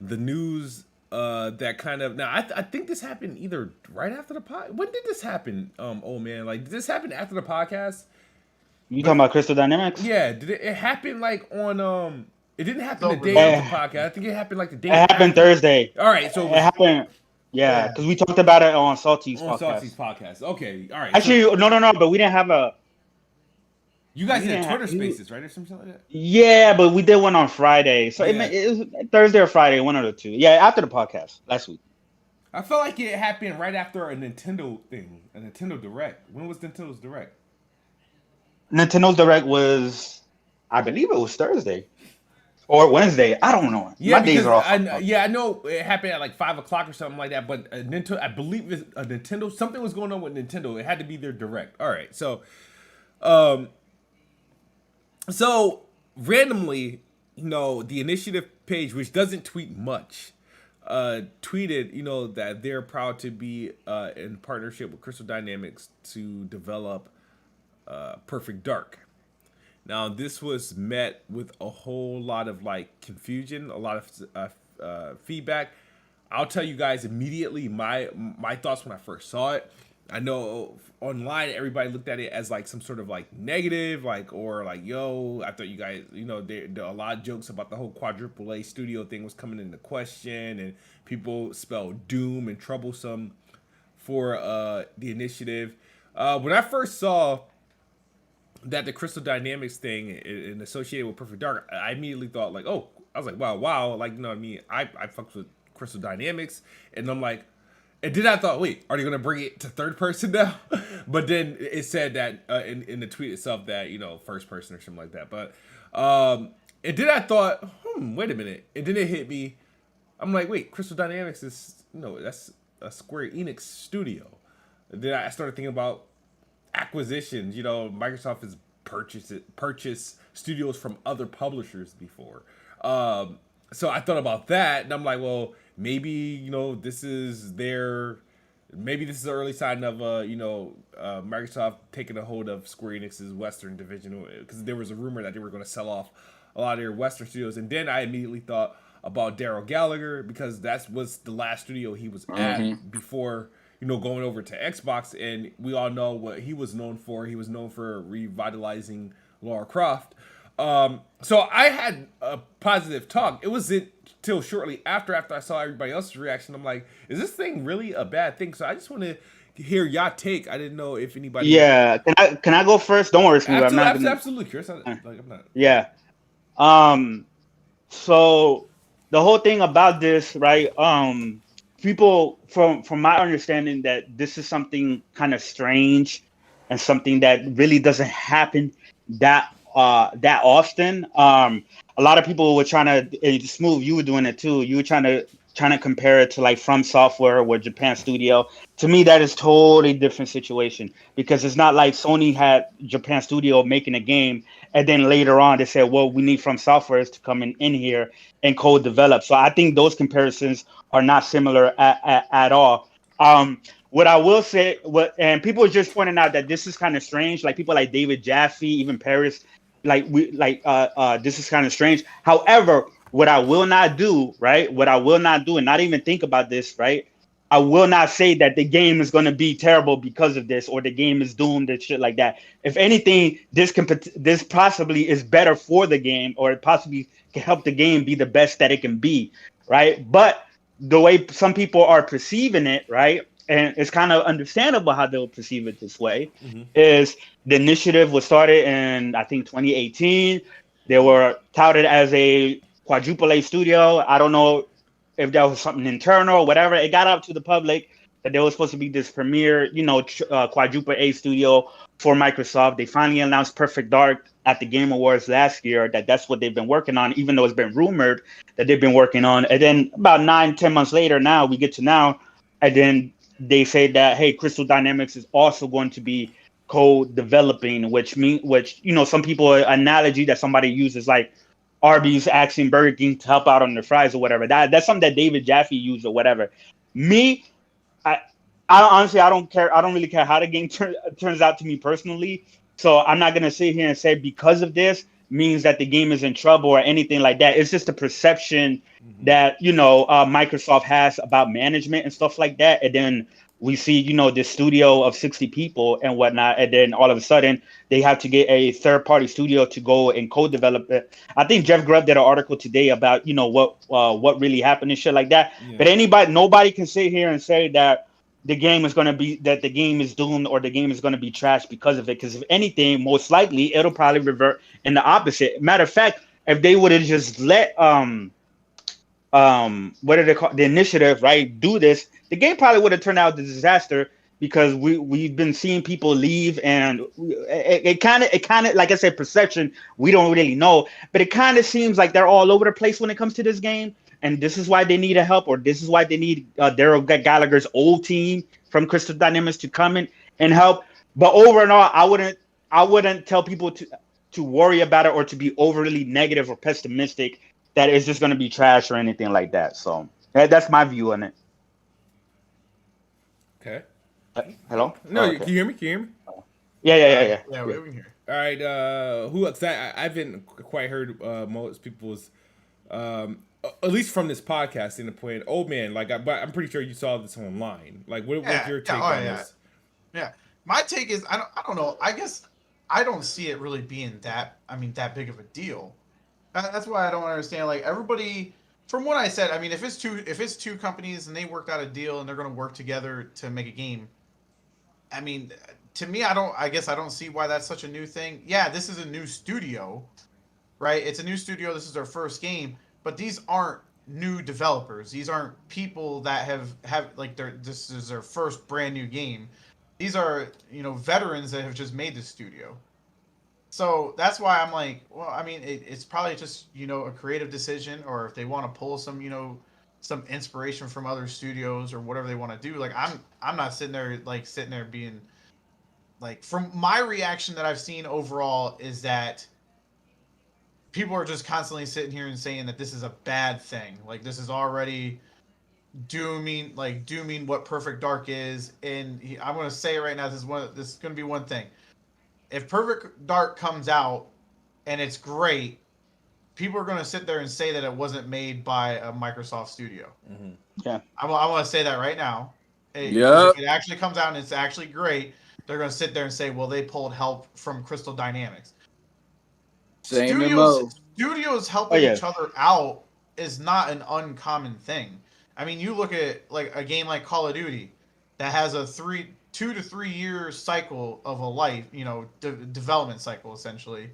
the news that kind of now. I think this happened either right after the pod. When did this happen? Oh man, like did this happen after the podcast? You talking about Crystal Dynamics? Yeah, did it happen like on It didn't happen the No, day of the podcast. I think it happened like the day. It happened Thursday. All right, so It happened. Yeah, because we talked about it on Salty's on podcast. Salty's podcast. Okay, all right. Actually, so no, but we didn't have a. you guys we did didn't Twitter have- Spaces, right, or something like that? Yeah, but we did one on Friday, so Yeah. it was Thursday or Friday, one of the two. Yeah, after the podcast last week. I felt like it happened right after a Nintendo thing, a Nintendo Direct. When was Nintendo's Direct? Nintendo's Direct was, I believe it was Thursday or Wednesday. I don't know. Yeah, My days are off. I know it happened at like 5 o'clock or something like that. But Nintendo, I believe a Nintendo, something was going on with Nintendo. It had to be their Direct. All right, so randomly, the initiative page, which doesn't tweet much, tweeted, that they're proud to be in partnership with Crystal Dynamics to develop Perfect Dark. Now, this was met with a whole lot of like confusion, a lot of feedback. I'll tell you guys immediately my thoughts when I first saw it. I know online everybody looked at it as like some sort of like negative, like or like, yo, I thought you guys, there are a lot of jokes about the whole quadruple A studio thing was coming into question, and people spelled doom and troublesome for the initiative. When I first saw that the Crystal Dynamics thing and associated with Perfect Dark, I immediately thought like, oh, I was like, wow, like, you know what I mean? I fucked with Crystal Dynamics, and I'm like, and then I thought, wait, are they gonna bring it to third person now? But then it said that in the tweet itself that first person or something like that. But and then I thought, wait a minute, and then it hit me. I'm like, wait, Crystal Dynamics is that's a Square Enix studio. And then I started thinking about acquisitions. Microsoft has purchased studios from other publishers before. So I thought about that, and I'm like, well, maybe this is maybe this is an early sign of Microsoft taking a hold of Square Enix's Western division, because there was a rumor that they were going to sell off a lot of their Western studios. And then I immediately thought about Daryl Gallagher, because that was the last studio he was at before going over to Xbox, and we all know what he was known for. He was known for revitalizing Lara Croft. So I had a positive talk. It wasn't till shortly after I saw everybody else's reaction. I'm like, is this thing really a bad thing? So I just want to hear y'all take. I didn't know if anybody. Yeah, can I go first? Don't worry, Smooth. Absolutely curious. I'm not. Yeah. So the whole thing about this, right? People, from my understanding, that this is something kind of strange and something that really doesn't happen that often. A lot of people were trying to, Smooth, you were doing it too. You were trying to compare it to like From Software or Japan Studio. To me, that is totally different situation, because it's not like Sony had Japan Studio making a game, and then later on they said, well, we need From Software to come in here and co-develop. So I think those comparisons are not similar at all. What I will say, and people are just pointing out that this is kind of strange. Like people like David Jaffe, even Paris, this is kind of strange. However, what I will not do, right? What I will not do, and not even think about this, right? I will not say that the game is going to be terrible because of this, or the game is doomed and shit like that. If anything, this possibly is better for the game, or it possibly can help the game be the best that it can be, right? But the way some people are perceiving it, right, and it's kind of understandable how they'll perceive it this way, is the initiative was started in, I think, 2018. They were touted as a quadruple A studio. I don't know if that was something internal or whatever. It got out to the public that there was supposed to be this premier, quadruple A studio for Microsoft. They finally announced Perfect Dark at the Game Awards last year that's what they've been working on, even though it's been rumored that they've been working on. And then about 9-10 months later, now we get to now, and then they say that, hey, Crystal Dynamics is also going to be co-developing, which some people, analogy that somebody uses, like Arby's asking Burger King to help out on their fries or whatever. That's something that David Jaffe used or whatever. Me, I honestly, I don't care. I don't really care how the game turns out to me personally. So I'm not gonna sit here and say because of this means that the game is in trouble or anything like that. It's just a perception that Microsoft has about management and stuff like that. And then we see this studio of 60 people and whatnot, and then all of a sudden they have to get a third-party studio to go and co-develop it. I think Jeff Grubb did an article today about what really happened and shit like that. Yeah. But nobody can sit here and say that the game is doomed or the game is going to be trashed because of it. Because if anything, most likely it'll probably revert in the opposite. Matter of fact, if they would have just let what do they call the initiative, right, do this, the game probably would have turned out a disaster, because we've been seeing people leave, and it kind of like I said, perception, we don't really know, but it kind of seems like they're all over the place when it comes to this game. And this is why they need help, or this is why they need Daryl Gallagher's old team from Crystal Dynamics to come in and help. But over and all, I wouldn't tell people to worry about it or to be overly negative or pessimistic that it's just going to be trash or anything like that. So that's my view on it. Okay. Hello? No, Oh, okay. can you hear me? Can you hear me? Yeah. Yeah, we can hear. All right. I haven't quite heard most people's, at least from this podcast standpoint. Old Man, but I'm pretty sure you saw this online. Like, what's your take on this? Yeah, my take is I don't know. I guess I don't see it really being that big of a deal. That's why I don't understand. Like, everybody, from what I said, I mean, if it's two companies and they worked out a deal and they're going to work together to make a game, I mean, to me, I guess I don't see why that's such a new thing. Yeah, this is a new studio, right? It's a new studio. This is their first game, but these aren't new developers. These aren't people that have like this is their first brand new game. These are, veterans that have just made this studio. So that's why I'm like, well, I mean, it's probably just, a creative decision, or if they want to pull some inspiration from other studios or whatever they want to do. Like, I'm not sitting there being like, from my reaction that I've seen overall is that people are just constantly sitting here and saying that this is a bad thing. Like, this is already dooming what Perfect Dark is. And I'm going to say it right now, this is going to be one thing. If Perfect Dark comes out and it's great, people are going to sit there and say that it wasn't made by a Microsoft studio. Mm-hmm. Yeah. I'm going to say that right now. Yeah. If it actually comes out and it's actually great, they're going to sit there and say, well, they pulled help from Crystal Dynamics. Same MO. Studios helping each other out is not an uncommon thing. I mean, you look at like a game like Call of Duty that has a 2 to 3 year cycle of a life, development cycle essentially.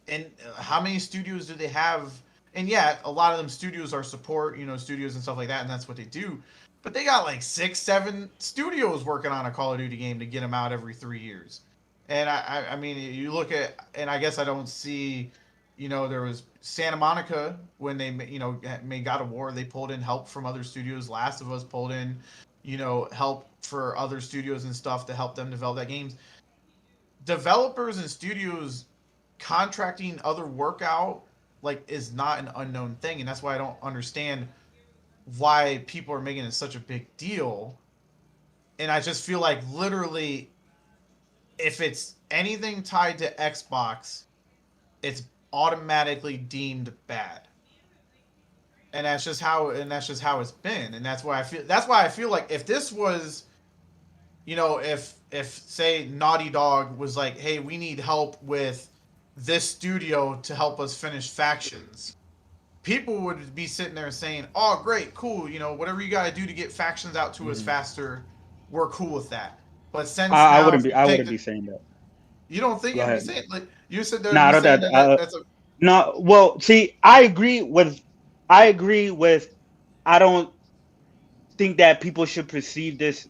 And how many studios do they have? And yeah, a lot of them studios are support, studios and stuff like that, and that's what they do. But they got like 6-7 studios working on a Call of Duty game to get them out every 3 years. And I mean, you look at, and I guess I don't see, there was Santa Monica when they, made God of War, they pulled in help from other studios. Last of Us pulled in, help for other studios and stuff to help them develop that games. Developers and studios contracting other work out, like, is not an unknown thing. And that's why I don't understand why people are making it such a big deal. And I just feel like literally, if it's anything tied to Xbox, it's automatically deemed bad. And that's just how it's been. And that's why I feel like if this was, if say Naughty Dog was like, hey, we need help with this studio to help us finish Factions, people would be sitting there saying, oh, great, cool, whatever you got to do to get Factions out to us faster, we're cool with that. But since I now, wouldn't be saying that. you don't think Go you'd be ahead. saying, like, you said there, No, I you don't. saying that's a No, well, see, I agree with. I don't think that people should perceive this.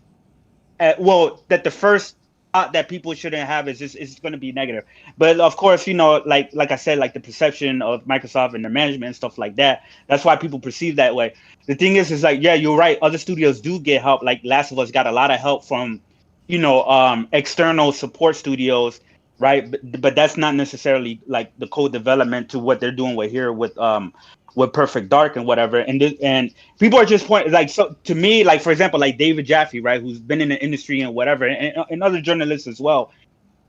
That the first thought that people shouldn't have is going to be negative. But of course, like I said, like the perception of Microsoft and their management and stuff like that. That's why people perceive that way. The thing is like, yeah, you're right. Other studios do get help. Like Last of Us got a lot of help from, external support studios, right? But that's not necessarily like the code development to what they're doing with Perfect Dark and whatever. And people are just pointing, like, so to me, like, for example, like David Jaffe, right, who's been in the industry and whatever, and other journalists as well.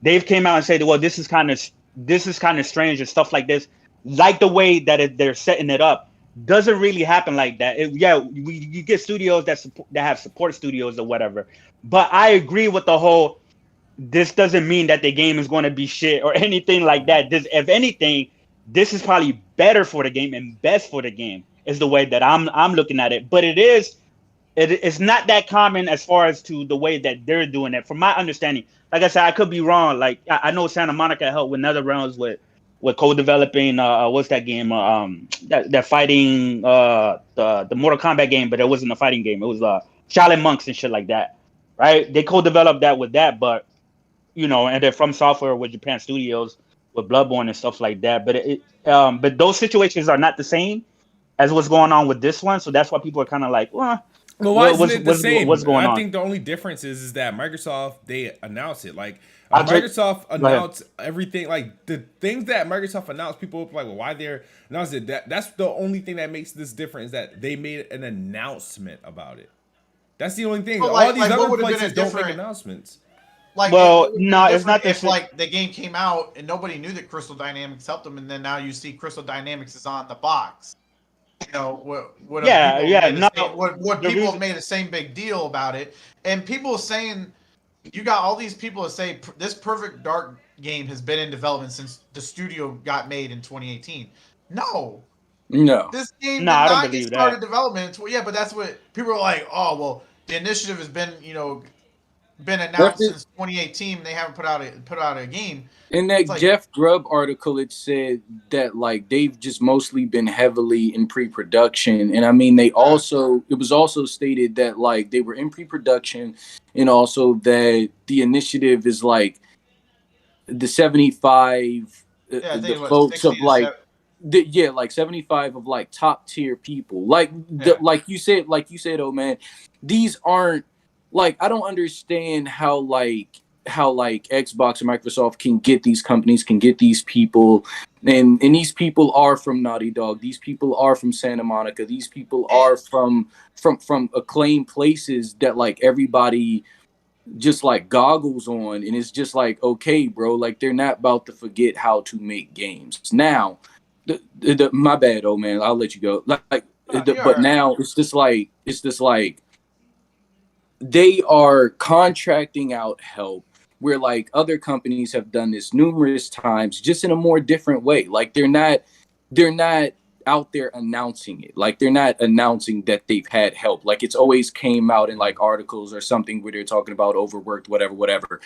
They've came out and said, well, this is kind of strange and stuff like this, like the way that they're setting it up doesn't really happen like that. You get studios that have support studios or whatever, but I agree with the whole, this doesn't mean that the game is going to be shit or anything like that. If anything, this is probably better for the game and best for the game, is the way that I'm looking at it. But it's not that common as far as to the way that they're doing it. From my understanding, like I said, I could be wrong. Like I know Santa Monica helped with NetherRealms with co-developing what's that game? That fighting the Mortal Kombat game, but it wasn't a fighting game. It was Shaolin Monks and shit like that, right? They co-developed that with that, but and they're from software with Japan Studios with Bloodborne and stuff like that. But those situations are not the same as what's going on with this one. So that's why people are kind of like, well, why isn't it the same? what's going I on? think the only difference is that Microsoft, they announce it. Like Go Microsoft ahead. announced everything. Like the things that Microsoft announced, people were like, well, why they're announced it? That's the only thing that makes this different, is that they made an announcement about it. That's the only thing. But All these what other would have been places a don't make different- announcements. Like, Well, it would no, be it's not different the if same. like the game came out and nobody knew that Crystal Dynamics helped them, and then now you see Crystal Dynamics is on the box. Would Yeah, yeah, no, would the people reason- have made the same big deal about it? And people saying, you got all these people that say this Perfect Dark game has been in development since the studio got made in 2018. No, this game No, I did don't not get believe started that. development. Yeah, but that's what people are like. Oh well, the initiative has been announced since 2018. They haven't put out a game. In that like- Jeff Grubb article, it said that like they've just mostly been heavily in pre-production, and I mean it was also stated that like they were in pre-production, and also that the initiative is like the 75 Yeah, I think the it was folks 60 of to like like 75 of like top tier people, like like you said, oh man, these aren't like, I don't understand how Xbox or Microsoft can get these companies, can get these people, and these people are from Naughty Dog, these people are from Santa Monica, these people are from acclaimed places that like everybody just like goggles on, and it's just like, okay, bro, like they're not about to forget how to make games. Now, my bad, oh man, I'll let you go. But now it's just like they are contracting out help, where like other companies have done this numerous times, just in a more different way. Like they're not out there announcing it. Like they're not announcing that they've had help. Like it's always came out in like articles or something where they're talking about overworked, whatever.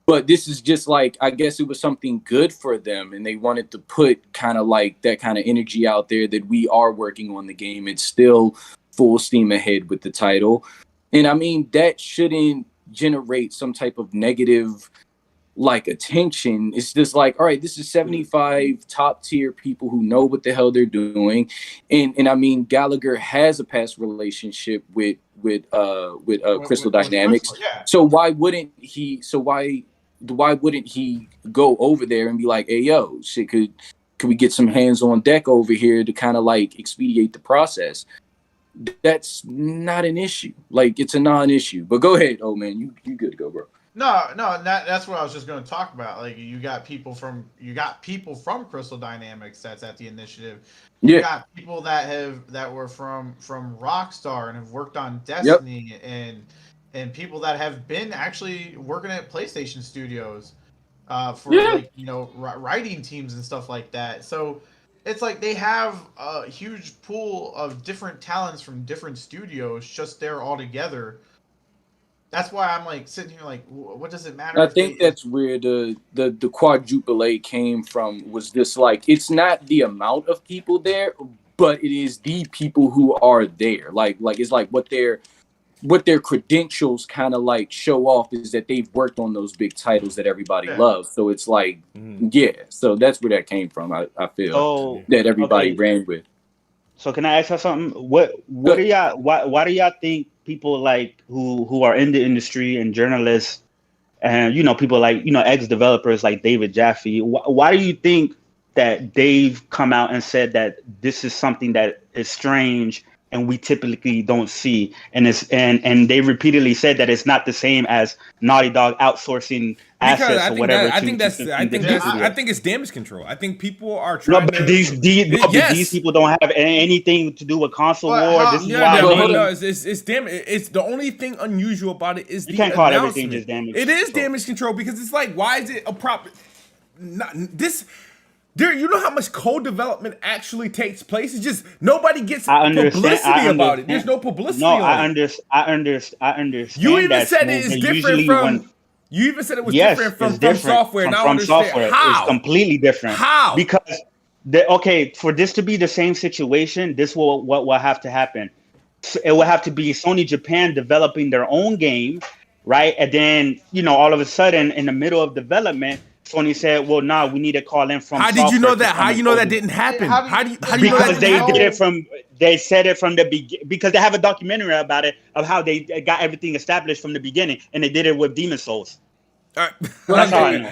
But this is just like, I guess it was something good for them, and they wanted to put kind of like that kind of energy out there that we are working on the game. It's still full steam ahead with the title. And I mean, that shouldn't generate some type of negative like attention. It's just like, all right, this is 75 top tier people who know what the hell they're doing. And I mean, Gallagher has a past relationship with Crystal Dynamics. Crystal, yeah. So why wouldn't he go over there and be like, hey yo, shit, could we get some hands on deck over here to kind of like expedite the process? That's not an issue. Like, it's a non-issue. But go ahead, oh man, you good to go, bro. No, that's what I was just going to talk about. Like you got people from Crystal Dynamics that's at the initiative. You got people that were from Rockstar and have worked on Destiny and people that have been actually working at PlayStation Studios for like writing teams and stuff like that. So it's like they have a huge pool of different talents from different studios just there all together. That's why I'm like sitting here like, what does it matter? I think that's where the quadruple A came from. Was just like, it's not the amount of people there, but it is the people who are there. Like it's like what their credentials kind of like show off is that they've worked on those big titles that everybody loves. So it's like, so that's where that came from. I feel that everybody ran with. So can I ask you something? What do y'all? Why do y'all think people like who are in the industry and journalists and people like ex developers like David Jaffe? Why do you think that they've come out and said that this is something that is strange and we typically don't see, and they repeatedly said that it's not the same as Naughty Dog outsourcing assets or whatever. I think it's damage control. I think people are trying. No, but these people don't have anything to do with console war. This is why. It's damage. It's the only thing unusual about it is you can't call everything just damage. It is damage control because it's like, why is it a proper? You know how much co-development actually takes place? It's just nobody gets publicity about it. There's no publicity. No, I understand. You even said it is different from. You even said it was different from software. Now I understand how. It's completely different. How? Because for this to be the same situation, what will have to happen? It will have to be Sony Japan developing their own game, right? And then all of a sudden, in the middle of development, Sony said, "Well, we need to call in from." How did you know that? How you know that didn't happen? How do you know because they said it from the beginning, because they have a documentary about it of how they got everything established from the beginning, and they did it with Demon Souls. All right. That's how I know.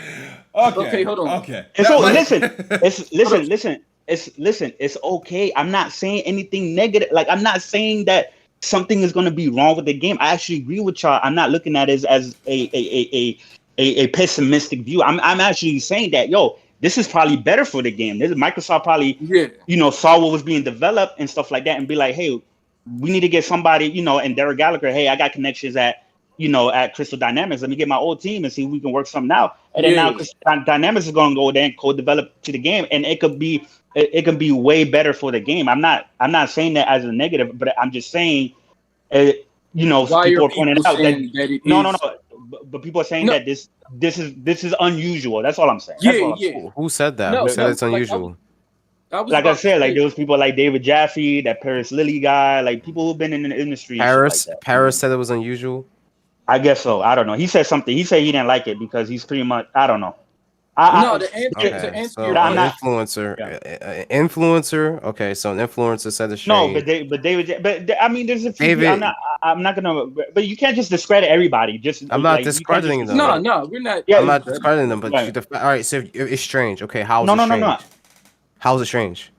Okay, hold on. Okay. And so listen. It's okay. I'm not saying anything negative. Like, I'm not saying that something is going to be wrong with the game. I actually agree with y'all. I'm not looking at it as a pessimistic view. I'm actually saying that, this is probably better for the game. Microsoft probably, saw what was being developed and stuff like that and be like, hey, we need to get somebody, and Derek Gallagher, hey, I got connections at Crystal Dynamics. Let me get my old team and see if we can work something out. And then now Crystal Dynamics is going to go there and co-develop to the game, and it could be way better for the game. I'm not saying that as a negative, but I'm just saying, people are pointing out that no. But people are saying that this is unusual. That's all I'm saying. Who said that? Who said it's unusual? Like I said, like there was people like David Jaffe, that Paris Lilly guy, like people who've been in the industry. Paris said it was unusual. I guess so. I don't know. He said something. He said he didn't like it because he's pretty much. I don't know. Influencer. Okay, so an influencer said the shade. No, but I mean, there's a few. David, I'm not gonna. But you can't just discredit everybody. I'm not discrediting them. No, we're not. Yeah, I'm not discrediting them. But all right, so it's strange. Okay, how is it strange? No. How is it strange?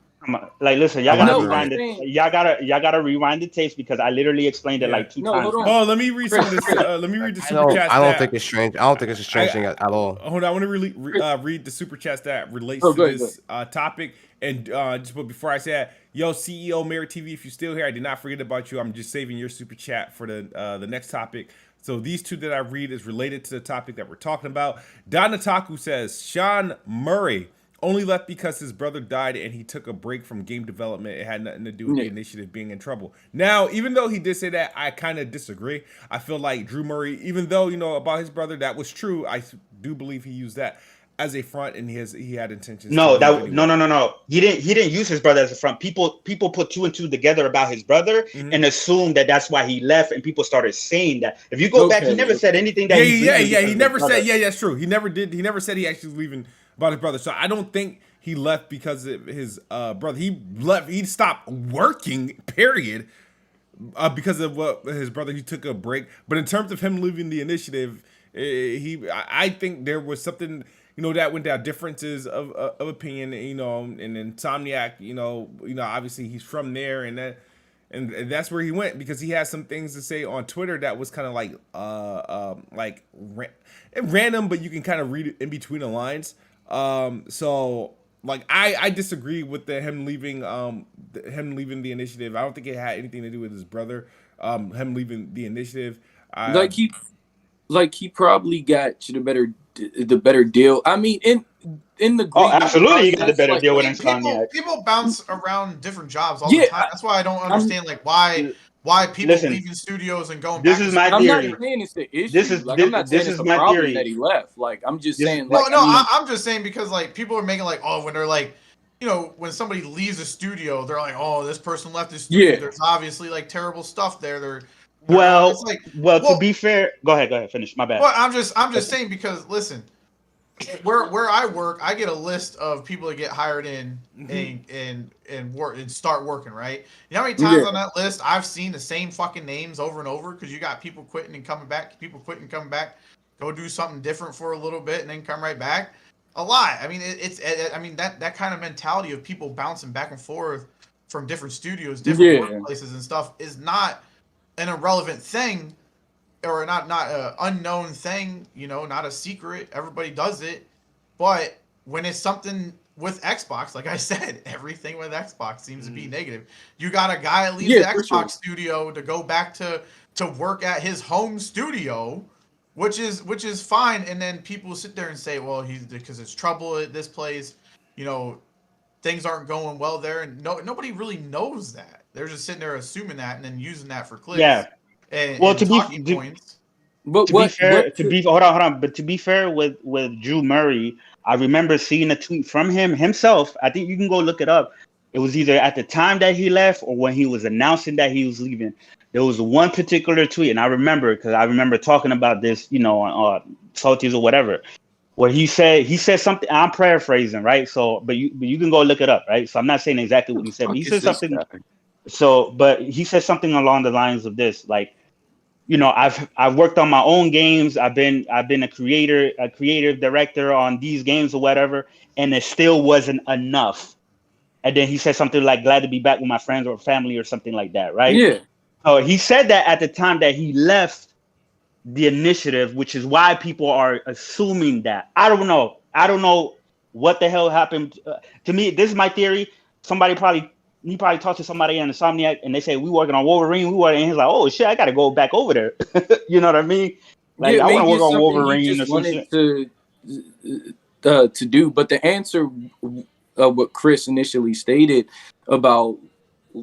Like, listen, y'all gotta rewind the tapes because I literally explained it like 2 times. Oh, let me read some of this. Let me read the super chat. I don't think it's strange. I don't think it's a strange thing at all. Hold on, I want to read the super chat that relates to this topic. And but before I say that, CEO Merit TV, if you're still here, I did not forget about you. I'm just saving your super chat for the next topic. So these two that I read is related to the topic that we're talking about. Donataku says Sean Murray only left because his brother died and he took a break from game development. It had nothing to do with the initiative being in trouble. Now, even though he did say that, I kind of disagree. I feel like Drew Murray, even though, about his brother, that was true, I do believe he used that as a front and he had intentions. No. He didn't use his brother as a front. People put 2 and 2 together about his brother and assumed that that's why he left, and people started saying that. If you go back, he never said anything that he never said, that's true. He never did. He never said he actually was leaving about his brother. So I don't think he left because of his brother. He stopped working, period, because of what his brother. He took a break. But in terms of him leaving the initiative, I think there was something, that went down, differences of opinion, and Insomniac, obviously he's from there, and that and that's where he went because he had some things to say on Twitter that was kind of like random, but you can kind of read it in between the lines. So like I disagree with him leaving the initiative. I don't think it had anything to do with his brother. Him leaving the initiative. He probably got the better deal. I mean, in the absolutely, you got the process, better deal with Insomniac. People bounce around different jobs all the time. That's why I don't understand why people leaving studios and going back. This is my I'm theory. not saying it's the issue. This is I'm not saying it's a problem theory that he left. Like I'm just saying. I'm just saying because like people are making like when they're like, when somebody leaves a studio, they're like, oh, this person left the studio. Yeah. There's obviously like terrible stuff there. To be fair, go ahead, finish. My bad. Well, I'm just saying because listen, where I work, I get a list of people that get hired in and work and start working. Right? You know how many times on that list I've seen the same fucking names over and over because you got people quitting and coming back, go do something different for a little bit and then come right back. A lot. I mean, that kind of mentality of people bouncing back and forth from different studios, different workplaces and stuff is not an irrelevant thing or not an unknown thing, not a secret. Everybody does it. But when it's something with Xbox, like I said, everything with Xbox seems to be negative. You got a guy that leaves the Xbox studio to go back to work at his home studio, which is fine. And then people sit there and say, well, because it's trouble at this place, things aren't going well there. And nobody really knows that. They're just sitting there assuming that and then using that for clicks. Yeah. And talking points. But hold on. But to be fair with Drew Murray, I remember seeing a tweet from him himself. I think you can go look it up. It was either at the time that he left or when he was announcing that he was leaving. There was one particular tweet, and I remember because I remember talking about this, on Salties or whatever, where he said something. I'm paraphrasing, right? So, but you can go look it up, right? So I'm not saying exactly what he said, but he said something. But he said something along the lines of this, like, I've worked on my own games. I've been a creative director on these games or whatever, and it still wasn't enough. And then he said something like, glad to be back with my friends or family or something like that, right? Yeah. So he said that at the time that he left the initiative, which is why people are assuming that. I don't know what the hell happened. To me, this is my theory. He probably talked to somebody in Insomniac and they say, we working on Wolverine. And he's like, oh shit, I got to go back over there. You know what I mean? Like, I want to work on Wolverine or something. To do, but the answer what Chris initially stated about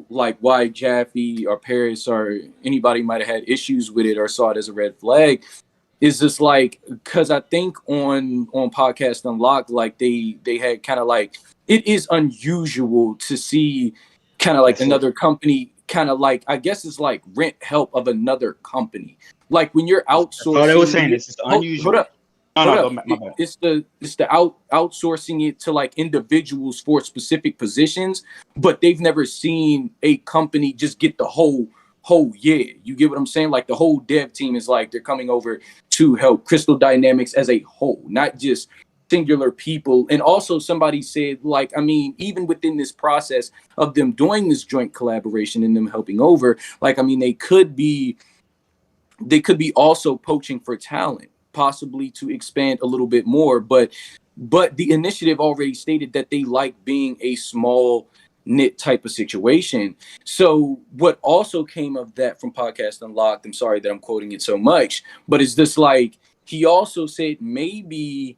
like why Jaffe or Paris or anybody might have had issues with it or saw it as a red flag is just like, because I think on Podcast Unlocked, like they had kind of like, it is unusual to see kind of like another company kind of like, I guess it's like rent help of another company. Like when you're outsourcing. Oh, they were saying it's just unusual. Hold up. It's the outsourcing it to like individuals for specific positions, but they've never seen a company just get the whole yeah. You get what I'm saying? Like the whole dev team is like they're coming over to help Crystal Dynamics as a whole, not just singular people. And also somebody said, like, I mean, even within this process of them doing this joint collaboration and them helping over, like, I mean, they could be also poaching for talent, possibly to expand a little bit more. But the initiative already stated that they like being a small knit type of situation. So what also came of that from Podcast Unlocked, I'm sorry that I'm quoting it so much, but it's just like, he also said maybe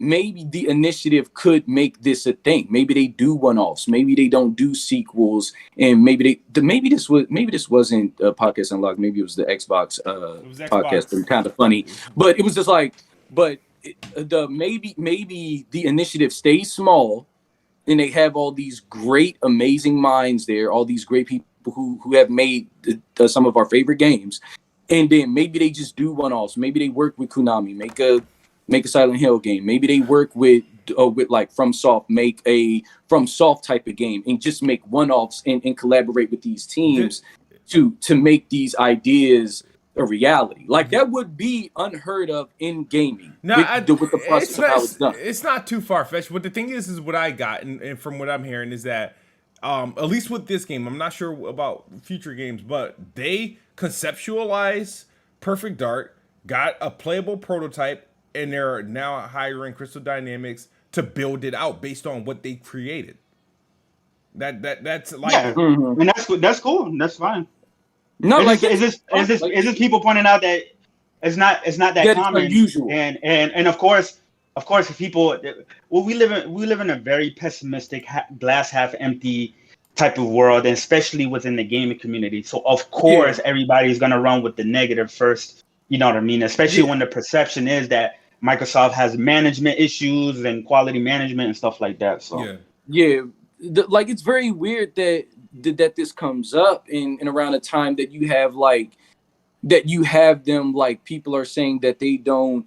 the initiative could make this a thing. Maybe they do one-offs. Maybe they don't do sequels. And maybe this wasn't Podcast Unlocked. Maybe it was the Xbox podcast. It kind of funny, but it was just like, maybe the initiative stays small, and they have all these great, amazing minds there, all these great people who have made some of our favorite games, and then maybe they just do one-offs. Maybe they work with Konami, make a Silent Hill game. Maybe they work with like FromSoft, make a FromSoft type of game and just make one-offs and collaborate with these teams to make these ideas a reality. Like that would be unheard of in gaming. With the process of how it's done. It's not too far-fetched. But the thing is what I got, and from what I'm hearing, is that at least with this game, I'm not sure about future games, but they conceptualize Perfect Dark, got a playable prototype, and they're now hiring Crystal Dynamics to build it out based on what they created. That's like Yeah, and that's good. That's cool. That's fine. No, like Is this people pointing out that it's not that that it's common, unusual. and of course if people, well, we live in a very pessimistic glass half empty type of world, and especially within the gaming community. So of course everybody's gonna run with the negative first. You know what I mean? Especially when the perception is that Microsoft has management issues and quality management and stuff like that. So like it's very weird that this comes up in around a time that you have them, like, people are saying that they don't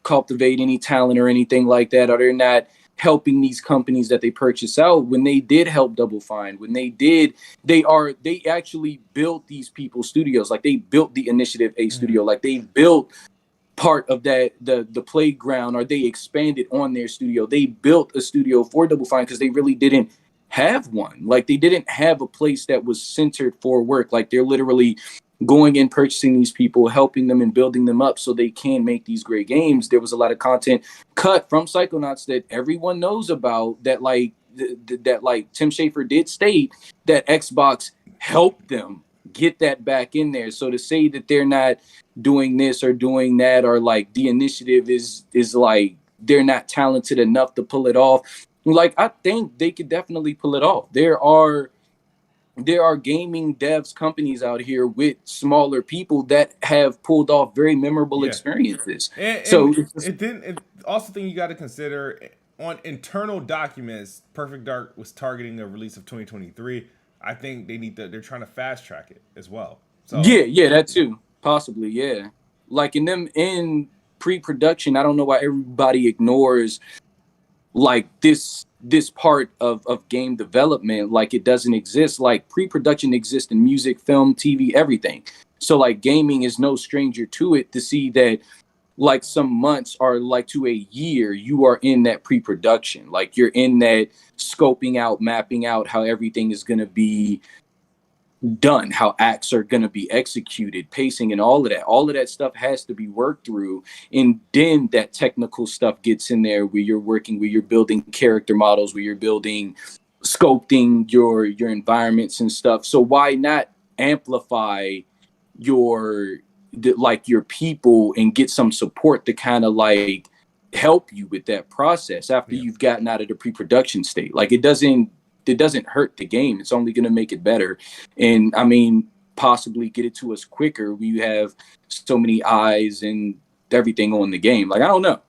cultivate any talent or anything like that, or they're not helping these companies that they purchase out, when they did help Double Fine, when they actually built these people's studios. Like, they built the Initiative A studio, like they built part of that, the playground, or they expanded on their studio. They built a studio for Double Fine because they really didn't have one. Like, they didn't have a place that was centered for work. Like, they're literally going and purchasing these people, helping them and building them up so they can make these great games. There was a lot of content cut from Psychonauts that everyone knows about, that like Tim Schafer did state that Xbox helped them get that back in there. So to say that they're not doing this or doing that, or like the Initiative is like they're not talented enough to pull it off, like, I think they could definitely pull it off. There are gaming devs companies out here with smaller people that have pulled off very memorable experiences. And also thing you got to consider, on internal documents, Perfect Dark was targeting a release of 2023. I think they're trying to fast track it as well. So that too, possibly, like in pre-production. I don't know why everybody ignores like this part of game development, like it doesn't exist. Like, pre-production exists in music, film, TV, everything. So like gaming is no stranger to it. To see that like some months or like to a year, you are in that pre-production, like you're in that scoping out, mapping out how everything is going to be done, how acts are going to be executed, pacing, and all of that stuff has to be worked through. And then that technical stuff gets in there, where you're working, where you're building character models, where you're building, sculpting your environments and stuff. So why not amplify your people and get some support to kind of like help you with that process after you've gotten out of the pre-production state? Like, it doesn't hurt the game. It's only going to make it better. And I mean, possibly get it to us quicker. We have so many eyes and everything on the game. Like, I don't know.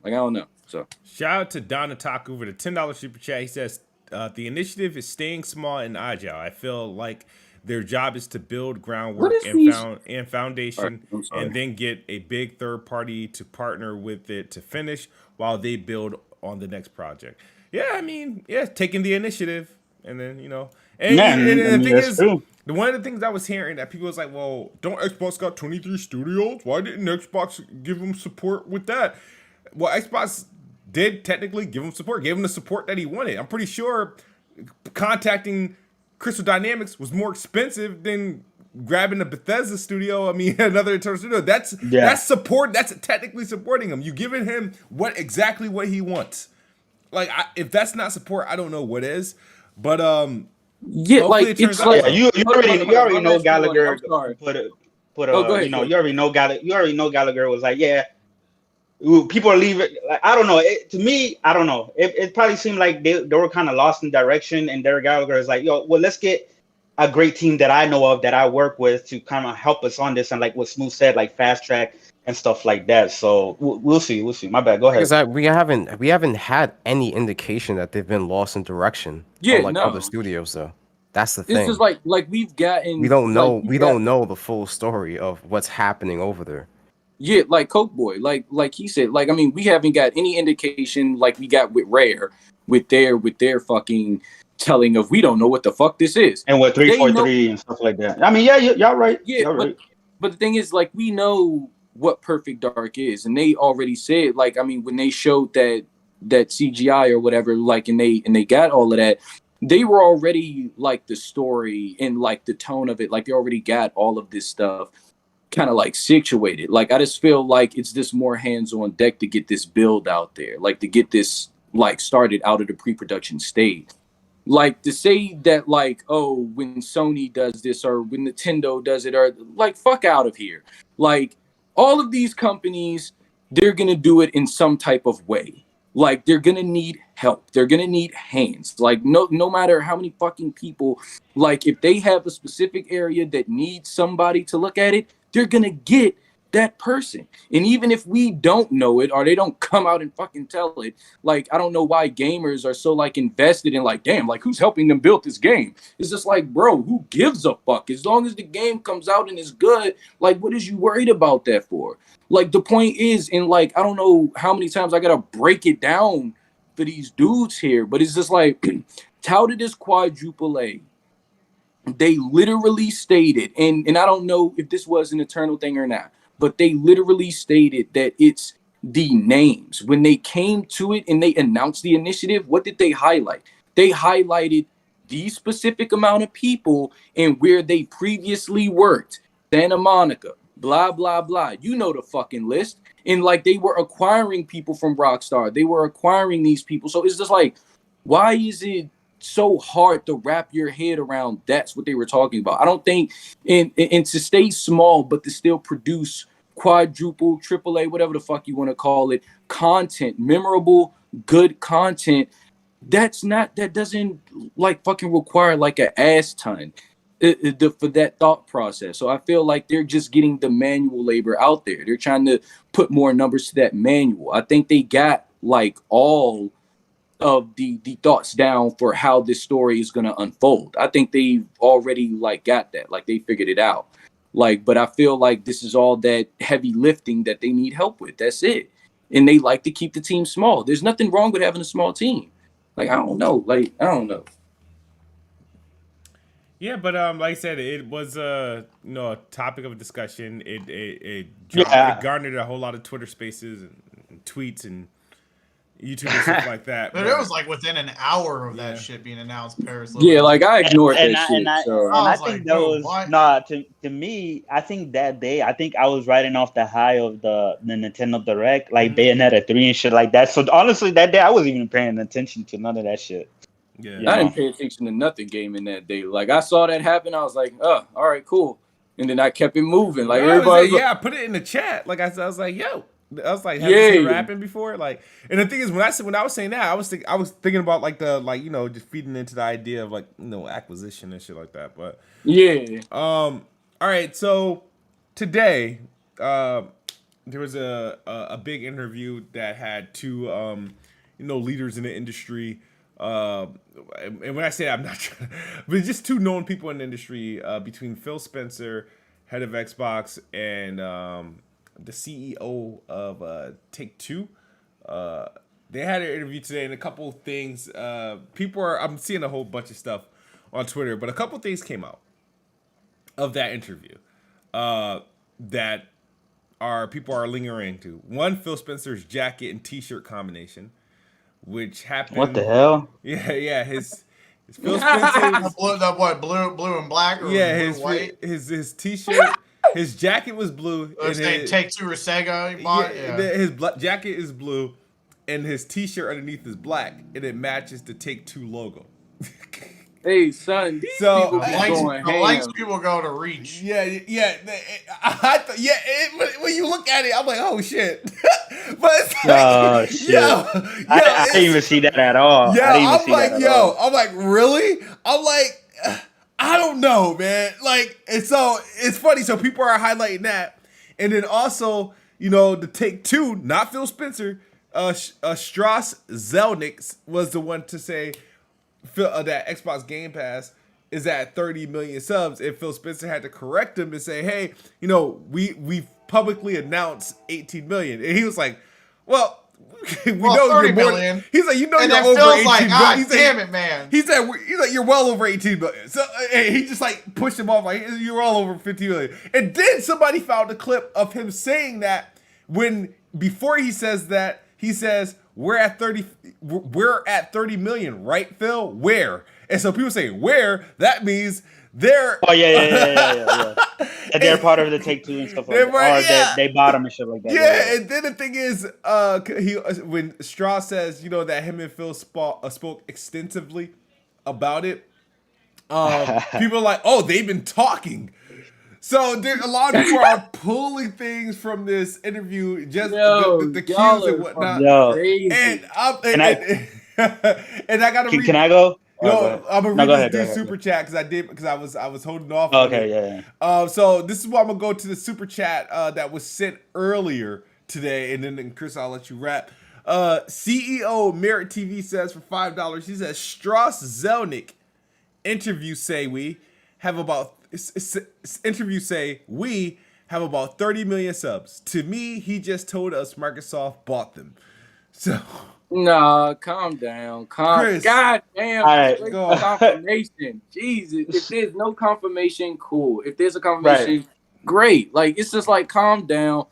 So shout out to Don Otaku for the $10 super chat. He says, the Initiative is staying small and agile. I feel like their job is to build groundwork and foundation, and then get a big third party to partner with it to finish while they build on the next project. Yeah, I mean, taking the initiative. And then, you know, and the thing is, one of the things I was hearing that people was like, well, don't Xbox got 23 studios? Why didn't Xbox give them support with that? Well, Xbox did technically give him support, gave him the support that he wanted. I'm pretty sure contacting Crystal Dynamics was more expensive than grabbing a Bethesda studio. I mean, another internal studio. That's support. That's technically supporting him. You giving him exactly what he wants. Like, if that's not support, I don't know what is. But like it's like you already know Gallagher put a you know, you already know Gallagher was like, people are leaving. Like, I don't know. To me, I don't know. It probably seemed like they were kind of lost in direction, and Derek Gallagher is like, let's get a great team that I know of, that I work with, to kind of help us on this, and like what Smooth said, like fast track and stuff like that. So we'll see. My bad. Go ahead. Because we haven't had any indication that they've been lost in direction. Other studios, though. That's the thing. It's just like we've gotten. We don't know. We don't know the full story of what's happening over there. Yeah, like Coke Boy, like he said, like, I mean, we haven't got any indication like we got with Rare, with their fucking telling of, we don't know what the fuck this is, and what 343 and stuff like that. I mean, y'all right. Yeah, but the thing is, like, we know what Perfect Dark is, and they already said, like, I mean, when they showed that CGI or whatever, like, and they got all of that, they were already like the story and like the tone of it, like they already got all of this stuff kind of like situated. Like I just feel like it's just more hands on deck to get this build out there, like to get this like started out of the pre-production stage. Like to say that like, oh, when Sony does this or when Nintendo does it, or like fuck out of here. Like all of these companies, they're gonna do it in some type of way. Like they're gonna need help. They're gonna need hands. Like no matter how many fucking people, like if they have a specific area that needs somebody to look at it, they're gonna get that person. And even if we don't know it or they don't come out and fucking tell it, like I don't know why gamers are so like invested in like, damn, like who's helping them build this game? It's just like, bro, who gives a fuck? As long as the game comes out and is good, like what is you worried about that for? Like the point is, and like I don't know how many times I gotta break it down for these dudes here, but it's just like touted as quadruple A. They literally stated, and I don't know if this was an eternal thing or not, but they literally stated that it's the names. When they came to it and they announced the initiative, what did they highlight? They highlighted the specific amount of people and where they previously worked. Santa Monica, blah, blah, blah. You know the fucking list. And like they were acquiring people from Rockstar. They were acquiring these people. So it's just like, why is it so hard to wrap your head around that's what they were talking about? I don't think, and to stay small, but to still produce quadruple, triple A, whatever the fuck you want to call it, content, memorable, good content, that doesn't like fucking require like an ass ton for that thought process. So I feel like they're just getting the manual labor out there. They're trying to put more numbers to that manual. I think they got like all of the thoughts down for how this story is going to unfold. I think they've already like got that, like they figured it out. Like, but I feel like this is all that heavy lifting that they need help with. That's it. And they like to keep the team small. There's nothing wrong with having a small team. Like, I don't know. Yeah, but like I said, it was a topic of discussion. It garnered a whole lot of Twitter Spaces and tweets and YouTube and stuff like that. But it was like within an hour of that shit being announced. Paris. Yeah, like I ignored that shit. And I think that was to me. I think that day, I think I was riding off the high of the Nintendo Direct, like Bayonetta 3 and shit like that. So honestly, that day I wasn't even paying attention to none of that shit. Yeah, I didn't pay attention to nothing gaming that day. Like I saw that happen, I was like, oh, all right, cool. And then I kept it moving. Like everybody, I put it in the chat. Like I was like, yo. I was like, have you seen it happen before? Like, and the thing is, when I was saying that, I was thinking about like the just feeding into the idea of like acquisition and shit like that. But yeah. All right. So today, there was a big interview that had two leaders in the industry. And when I say that, I'm not trying, but just two known people in the industry between Phil Spencer, head of Xbox, and the CEO of Take-Two. They had an interview today, and a couple of things. I'm seeing a whole bunch of stuff on Twitter, but a couple of things came out of that interview that people are lingering to. One, Phil Spencer's jacket and T-shirt combination, which happened. What the hell? Yeah, his Phil Spencer. Blue and black, or white? His T-shirt. His jacket was blue. Take-Two or Sega he bought? His jacket is blue, and his T-shirt underneath is black, and it matches the Take-Two logo. Hey, son. So likes people go to reach. Yeah. When you look at it, I'm like, oh shit. But it's like, shit. I didn't even see that at all. Yeah, I'm like, really? I'm like, I don't know, man. Like, and so it's funny. So people are highlighting that, and then also, the Take-Two, not Phil Spencer, Strauss Zelnick was the one to say that Xbox Game Pass is at 30 million subs, and Phil Spencer had to correct him and say, hey, we've publicly announced 18 million, and he was like, well. We know 30 you're more. million. He's like, you're over 18 like, million. Damn it, man. He's like, you're well over 18 million. So he just like pushed him off, like you're all over 50 million. And then somebody found a clip of him saying that before he says that, he says, we're at 30 million, right, Phil? Where? And so people say where, that means they're Oh yeah. That they're part of the Take-Two and stuff like that, or that they bought them and shit like that. Yeah, and then the thing is, when Straw says, that him and Phil spoke extensively about it, people are like, oh, they've been talking. So a lot of people are pulling things from this interview, just the cues and whatnot. And I gotta read. Can I go? I'm gonna read this super chat because I was holding off. Okay, yeah. So this is why I'm gonna go to the super chat that was sent earlier today, and then Chris, I'll let you wrap. CEO Merit TV says for $5, he says Strauss Zelnick interview say we have about 30 million subs. To me, he just told us Microsoft bought them. So. Nah, calm down. Chris. God damn. Right, go. Confirmation. Jesus. If there's no confirmation, cool. If there's a confirmation, great. Like, it's just like, calm down.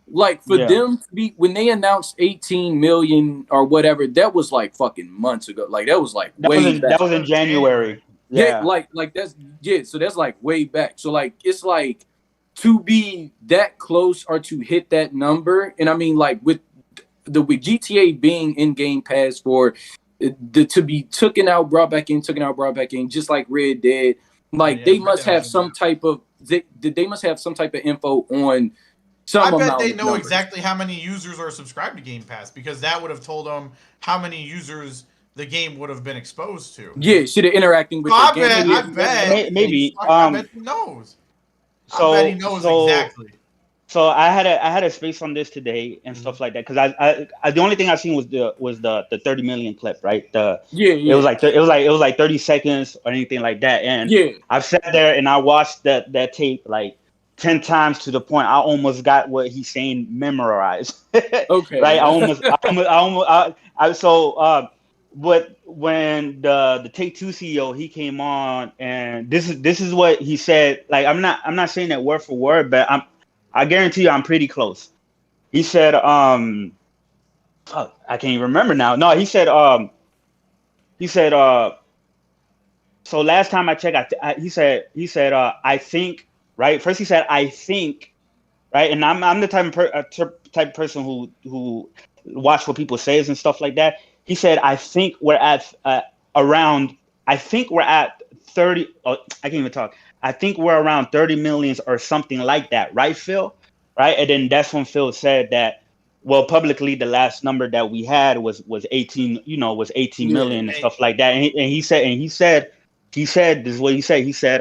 Like, for them to be, when they announced 18 million or whatever, that was like fucking months ago. Like, that was like that was in January. Yeah, like that's so that's like way back. So like it's like to be that close or to hit that number, and I mean like with GTA being in Game Pass for to be brought back in, just like Red Dead. Like they must have some type of they must have some type of info on some. I bet they know exactly how many users are subscribed to Game Pass because that would have told them how many users the game would have been exposed to. Yeah, should have interacting with. I bet maybe. I bet he knows. So, I bet he knows exactly. So I had a space on this today and stuff like that because I the only thing I seen was the 30 million clip, right? It was like 30 seconds or anything like that, and I've sat there and I watched that tape like 10 times to the point I almost got what he's saying memorized. Okay, right? But when the Take-Two CEO he came on and this is what he said. Like I'm not saying that word for word, but I guarantee you I'm pretty close. He said, I can't even remember now. No, he said, so last time I checked, he said, I think, right? First he said, I think, right? And I'm the type of person who watch what people say and stuff like that. He said, I think we're at around 30. Oh, I can't even talk. I think we're around 30 millions or something like that, right, Phil? Right, and then that's when Phil said that. Well, publicly, the last number that we had was 18, was 18 million and stuff like that. And he said, this is what he said. He said,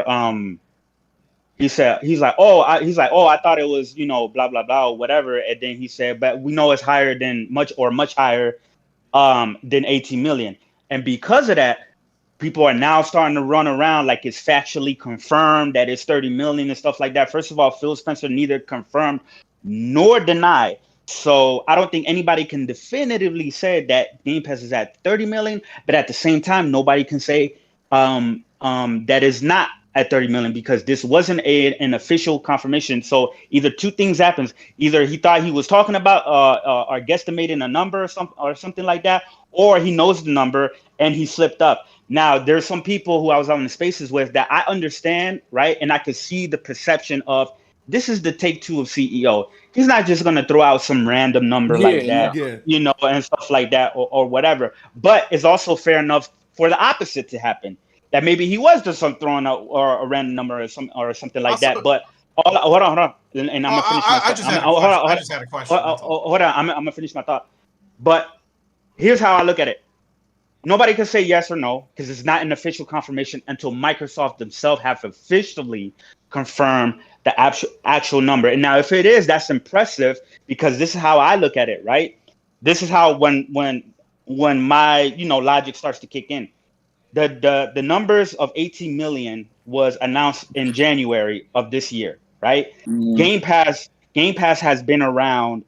he's like, I thought it was, blah blah blah, or whatever. And then he said, but we know it's higher than much higher, than 18 million. And because of that, people are now starting to run around like it's factually confirmed that it's 30 million and stuff like that. First of all, Phil Spencer neither confirmed nor denied. So I don't think anybody can definitively say that Game Pass is at 30 million, but at the same time, nobody can say that is not at 30 million because this wasn't an official confirmation. So either two things happens. Either he thought he was talking about or guesstimating a number or something like that, or he knows the number and he slipped up. Now, there's some people who I was on the spaces with that I understand, right? And I could see the perception of this is the Take-Two of CEO. He's not just going to throw out some random number like that, and stuff like that or whatever. But it's also fair enough for the opposite to happen. That maybe he was just throwing out or a random number or something like that. But hold on. And I'm going to finish my thought. I just had a question. Hold on. I'm going to finish my thought. But here's how I look at it. Nobody can say yes or no because it's not an official confirmation until Microsoft themselves have officially confirmed the actual number. And now, if it is, that's impressive because this is how I look at it, right? This is how when my logic starts to kick in. The numbers of 18 million was announced in January of this year, right? Game Pass has been around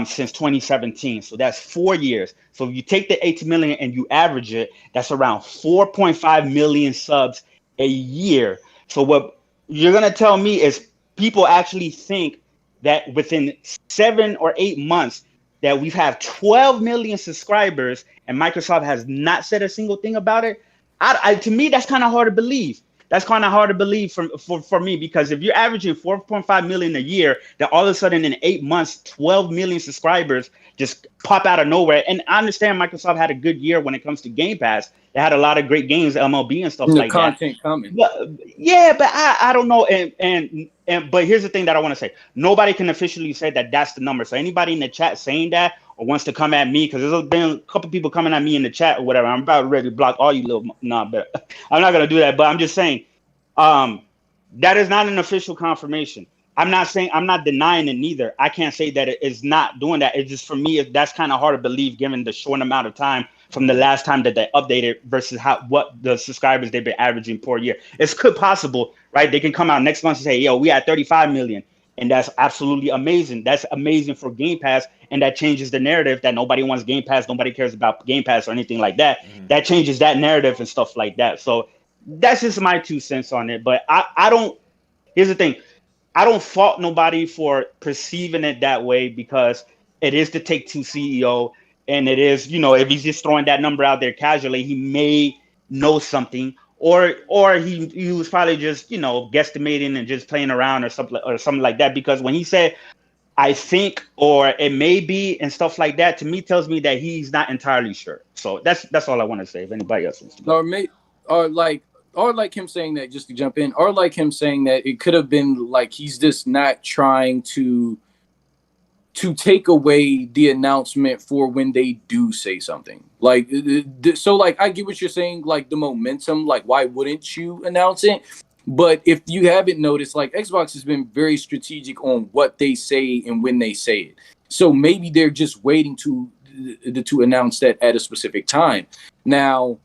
since 2017. So that's 4 years. So if you take the 18 million and you average it, that's around 4.5 million subs a year. So what you're going to tell me is people actually think that within 7 or 8 months that we've had 12 million subscribers and Microsoft has not said a single thing about it. To me, that's kind of hard to believe. That's kind of hard to believe for me, because if you're averaging 4.5 million a year, then all of a sudden in 8 months, 12 million subscribers just pop out of nowhere. And I understand Microsoft had a good year when it comes to Game Pass. They had a lot of great games, MLB and stuff The like that. content coming. Yeah, but I don't know. And but here's the thing that I want to say. Nobody can officially say that that's the number. So anybody in the chat saying that or wants to come at me, because there's been a couple people coming at me in the chat or whatever. I'm about ready to block all you little. Nah, but I'm not gonna do that. But I'm just saying, that is not an official confirmation. I'm not denying it neither. I can't say that it is not doing that. It's just, for me, that's kind of hard to believe given the short amount of time from the last time that they updated versus what the subscribers they've been averaging per year. It's could possible, right? They can come out next month and say, yo, we at 35 million. And that's absolutely amazing. That's amazing for Game Pass. And that changes the narrative that nobody wants Game Pass. Nobody cares about Game Pass or anything like that. That changes that narrative and stuff like that. So that's just my 2 cents on it. But I don't, here's the thing. I don't fault nobody for perceiving it that way, because it is the Take-Two CEO. And it is, if he's just throwing that number out there casually, he may know something, or he was probably just, guesstimating and just playing around or something like that. Because when he said, I think, or it may be, and stuff like that, to me tells me that he's not entirely sure. So that's all I want to say. If anybody else wants to. Or like him saying that, just to jump in, or like him saying that it could have been like he's just not trying to take away the announcement for when they do say something. Like, so like, I get what you're saying, like the momentum, like why wouldn't you announce it? But if you haven't noticed, like Xbox has been very strategic on what they say and when they say it. So maybe they're just waiting to announce that at a specific time. Now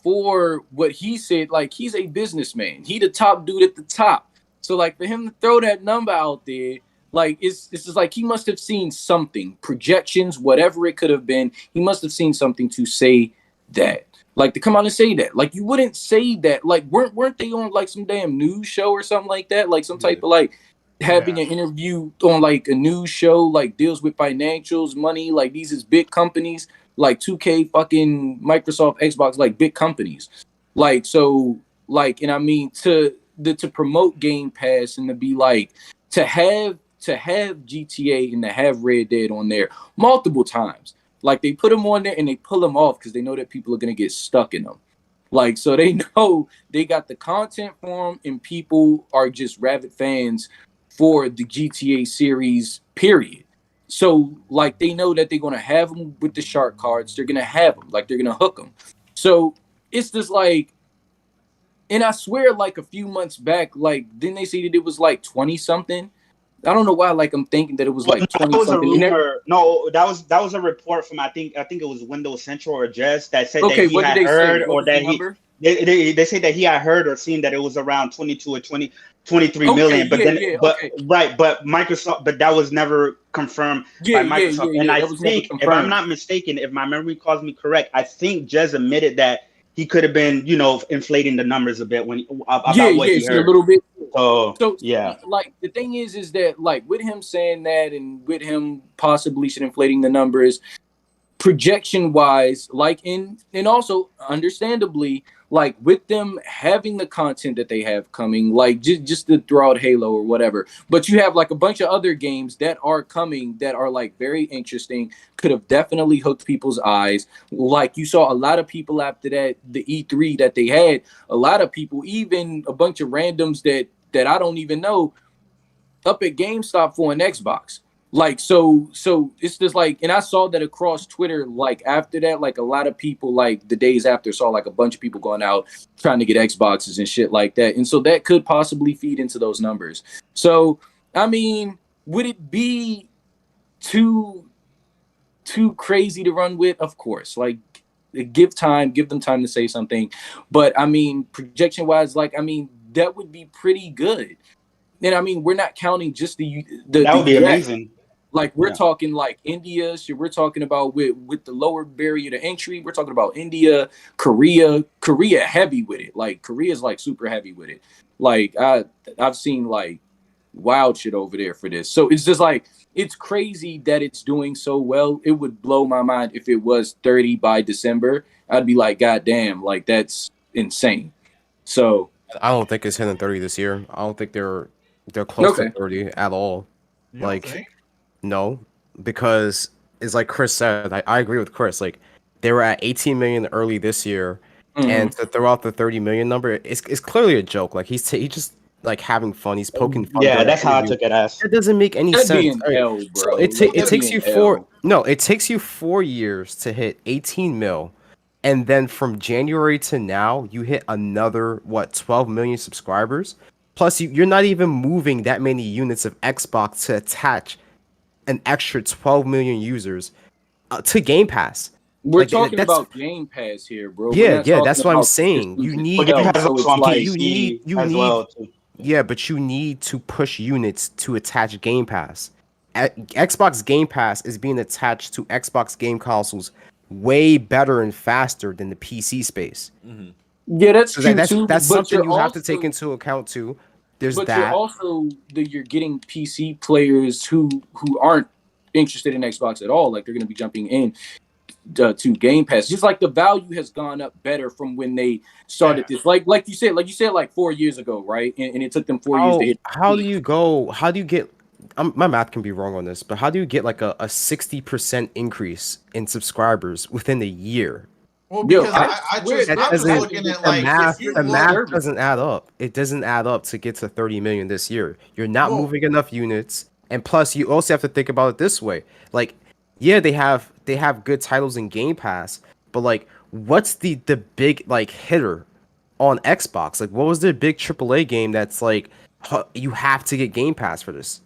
for what he said, like he's a businessman. He the top dude at the top. So like for him to throw that number out there, like it's just like he must have seen something, projections, whatever it could have been. He must have seen something to say that. Like to come out and say that. Like you wouldn't say that. Like weren't they on like some damn news show or something like that? Like some type of like having an interview on like a news show, like deals with financials, money, like these is big companies, like 2K, fucking Microsoft, Xbox, like big companies. Like so like, and I mean to promote Game Pass and to be like to have GTA and to have Red Dead on there multiple times. Like they put them on there and they pull them off because they know that people are going to get stuck in them. Like, so they know they got the content for them and people are just rabid fans for the GTA series, period. So like they know that they're going to have them with the shark cards. They're going to have them, like they're going to hook them. So it's just like, and I swear like a few months back, like didn't they say that it was like 20 something? I don't know why. Like I'm thinking that it was like 20 that was something. A rumor. No, that was a report from I think it was Windows Central or Jess that said that he had heard or that they say that he had heard or seen that it was around 22 or 23 million. But but Microsoft, but that was never confirmed by Microsoft. And I think, if I'm not mistaken, if my memory calls me correct, I think Jez admitted that he could have been, inflating the numbers a bit about what he heard. A little bit. So yeah, like the thing is that like with him saying that and with him possibly inflating the numbers, projection wise, like and also understandably, like with them having the content that they have coming, like just to throw out Halo or whatever, but you have like a bunch of other games that are coming that are like very interesting, could have definitely hooked people's eyes. Like you saw a lot of people after that, the E3 that they had, a lot of people, even a bunch of randoms that I don't even know, up at GameStop for an Xbox. Like, so it's just like, and I saw that across Twitter, like after that, like a lot of people, like the days after, saw like a bunch of people going out trying to get Xboxes and shit like that. And so that could possibly feed into those numbers. So, I mean, would it be too crazy to run with? Of course, like give them time to say something. But I mean, projection wise, like, I mean, that would be pretty good. And I mean, we're not counting just that would be amazing. Like we're talking like India, so we're talking about with the lower barrier to entry. We're talking about India, Korea heavy with it. Like Korea's like super heavy with it. Like I've seen like wild shit over there for this. So it's just like, it's crazy that it's doing so well. It would blow my mind if it was 30 by December. I'd be like, God damn, like that's insane. So I don't think it's hitting 30 this year. I don't think they're close to 30 at all. You don't Like, think? no, because it's like Chris said. I agree with Chris. Like, they were at 18 million early this year, and to throw out the 30 million number, it's clearly a joke. Like, he's just like having fun. He's poking fun. Yeah, at that's how I everybody. took it as. It doesn't make any that'd be sense. an L, bro. So it takes you it takes you 4 years to hit 18 mil, and then from January to now, you hit another 12 million subscribers. Plus, you're not even moving that many units of Xbox to attach an extra 12 million users to Game Pass. We're Like, talking that's- about Game Pass here, bro. We're Yeah, not yeah, talking that's what I'm about saying. You systems need- But Game itself. Pass So is it's on like, PC you as need- well too. Yeah, but you need to push units to attach Game Pass. Xbox Game Pass is being attached to Xbox game consoles way better and faster than the PC space. yeah, that's So true that's too. that's but something you're you have to also- take into account too. There's But that. you're getting PC players who aren't interested in Xbox at all. Like they're going to be jumping in to Game Pass. Just like the value has gone up better from when they started this. Like you said, like 4 years ago, right? And it took them 4 years to hit. How do you get? My math can be wrong on this, but how do you get like a 60% increase in subscribers within a year? Well, Yo, because I'm That just doesn't- looking at the like math, if you the look- math doesn't add up. It doesn't add up to get to 30 million this year. You're not Whoa. moving enough units, and plus you also have to think about it this way. Like, yeah, they have good titles in Game Pass, but like, what's the big like hitter on Xbox? Like, what was the big AAA game that's like you have to get Game Pass for this?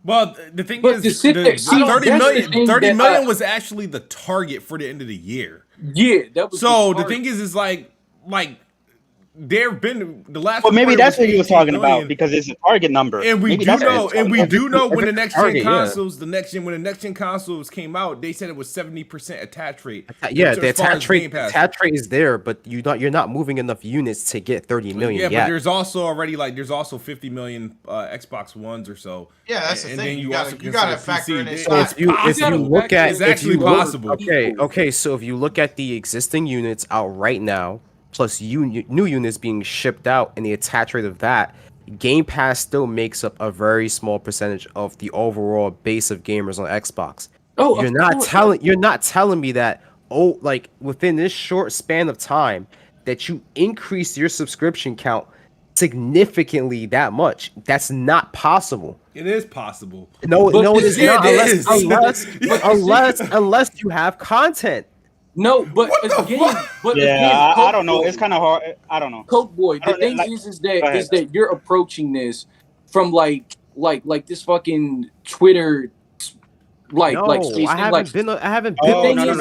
Well, the thing But is, to sit there- see, 30 that's the million, thing 30 that million I- was actually the target for the end of the year. Yeah, that was So the target. thing is like there have been the last. Well, maybe quarter that's what he was 18 talking million, about because it's a target number. And we Maybe do that's what he know, was and talking we about. do know when the If it's next target, gen yeah. consoles, when the next gen consoles came out, they said it was 70% attach rate. Yeah, as the far as Game attach Pass. rate is there, but you're not moving enough units to get 30 million Yeah, yet. but there's also already there's also 50 million Xbox Ones or so. Yeah, that's the And thing. then You also gotta consider factor in PC. it's So not if you possible. look at It's actually possible. Okay. So if you look at the existing units out right now, plus new units being shipped out, and the attach rate of that, Game Pass still makes up a very small percentage of the overall base of gamers on Xbox. Oh, You're not telling me that like within this short span of time that you increase your subscription count significantly that much. That's not possible. It is possible. No, it is Yeah, not it is. unless you have content. No, but What the again, fuck? but Yeah, again, I Coke don't know. Boy- It's kind of hard. I don't know. Coke Boy. The I don't- thing like- is Go ahead. that you're approaching this from like this fucking Twitter, No, space I thing, haven't like, been. I haven't The been. Oh thing no, no, is-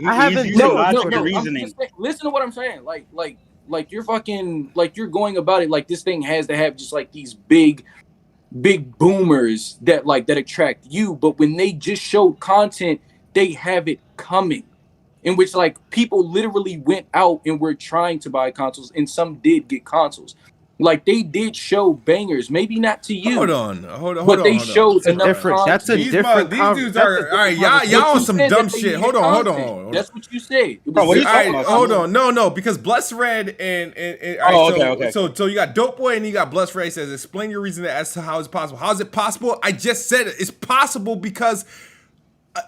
no. I haven't- He's using no, logic and I'm reasoning. just saying- listen to what I'm saying. Like you're fucking like you're going about it like this thing has to have just like these big boomers that attract you, but when they just show content, they have it coming. In which like people literally went out and were trying to buy consoles, and some did get consoles. Like they did show bangers, maybe not to you. Hold on. But they showed enough different- that's a content. different These con- dudes that's a are all right. different Y'all But on you some said dumb that they shit. needed Hold on. content. That's what you said. It Bro, what are you All right, talking about? hold on. No, because Bless Red and Oh, so, okay. So you got Dope Boy and you got Bless Red says explain your reason as to how it's possible. How is it possible? I just said it. It's possible because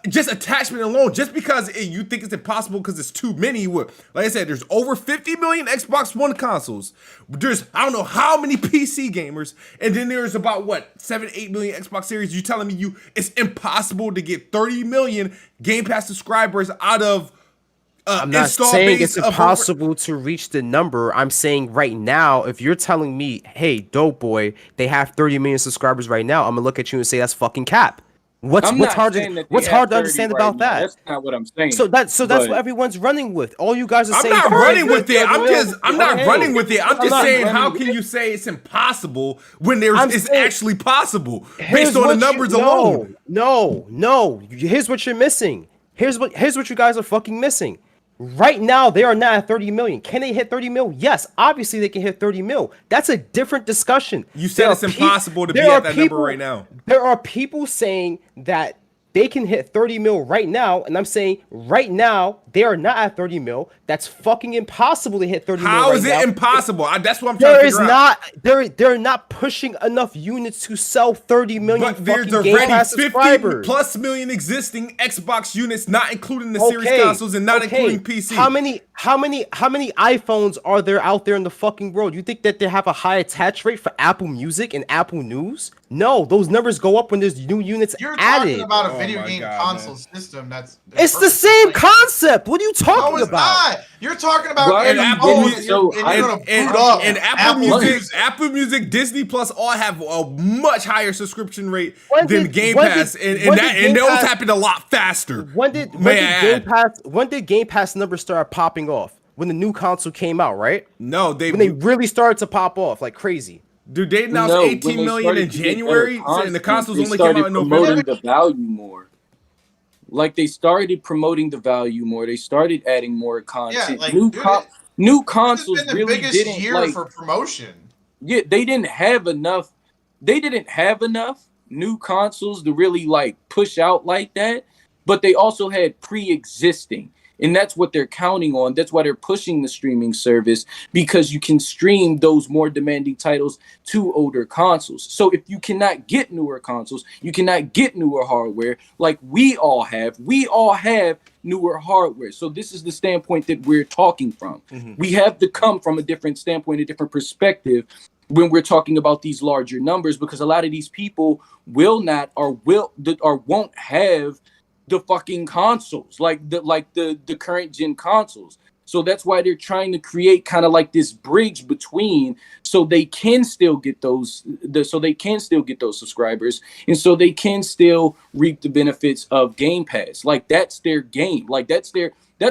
just attachment alone, just because you think it's impossible because it's too many. Like I said, there's over 50 million Xbox One consoles. There's I don't know how many PC gamers, and then there's about 7-8 million Xbox Series. You telling me it's impossible to get 30 million Game Pass subscribers out of I'm not install saying base it's of impossible to reach the number. I'm saying right now, if you're telling me, hey, Dope Boy, they have 30 million subscribers right now, I'm gonna look at you and say that's fucking cap. What's hard to understand about that? That's not what I'm saying. So that's what everyone's running with. All you guys are I'm saying. not running with it. I'm not Okay. running with it. I'm I'm just not saying, running how with can it. you say it's impossible when I'm it's saying- actually possible Here's based on the what numbers you, alone? No. Here's what you're missing. Here's what you guys are fucking missing. Right now, they are not at 30 million. Can they hit 30 mil? Yes, obviously they can hit 30 mil. That's a different discussion. You said it's impossible to be at that number right now. There are people saying that they can hit 30 mil right now, and I'm saying right now they are not at 30 mil. That's fucking impossible to hit 30 mil. How is it impossible? That's what I'm trying to figure out. They're not pushing enough units to sell 30 million but there's fucking Game Pass 50 subscribers. plus million existing Xbox units, not including the series consoles and not including PC. How many iPhones are there out there in the fucking world? You think that they have a high attach rate for Apple Music and Apple News? No, those numbers go up when there's new units You're added. talking about a video game console system that's it's the same concept. What are you talking no, it's about? Not. You're talking about Apple Music, Apple Music, Disney Plus all have a much higher subscription rate than Game Pass, and those happen a lot faster. When did Game Pass numbers start popping off? When the new console came out, right? No, when they really started to pop off like crazy. Dude, they announced 18 million in January, and the consoles only came out in November. Promoting the value more. Like they started promoting the value more. They started adding more content. Yeah, new consoles been the really biggest didn't year for promotion. Yeah, they didn't have enough. They didn't have enough new consoles to really like push out like that. But they also had pre-existing. And that's what they're counting on. That's why they're pushing the streaming service, because you can stream those more demanding titles to older consoles. So if you cannot get newer consoles, you cannot get newer hardware like we all have. We all have newer hardware. So this is the standpoint that we're talking from. Mm-hmm. We have to come from a different standpoint, a different perspective when we're talking about these larger numbers, because a lot of these people will not or won't have the fucking consoles, like the current gen consoles. So that's why they're trying to create kind of like this bridge between, so they can still get those subscribers, and so they can still reap the benefits of Game Pass. Like that's their game. Like that's a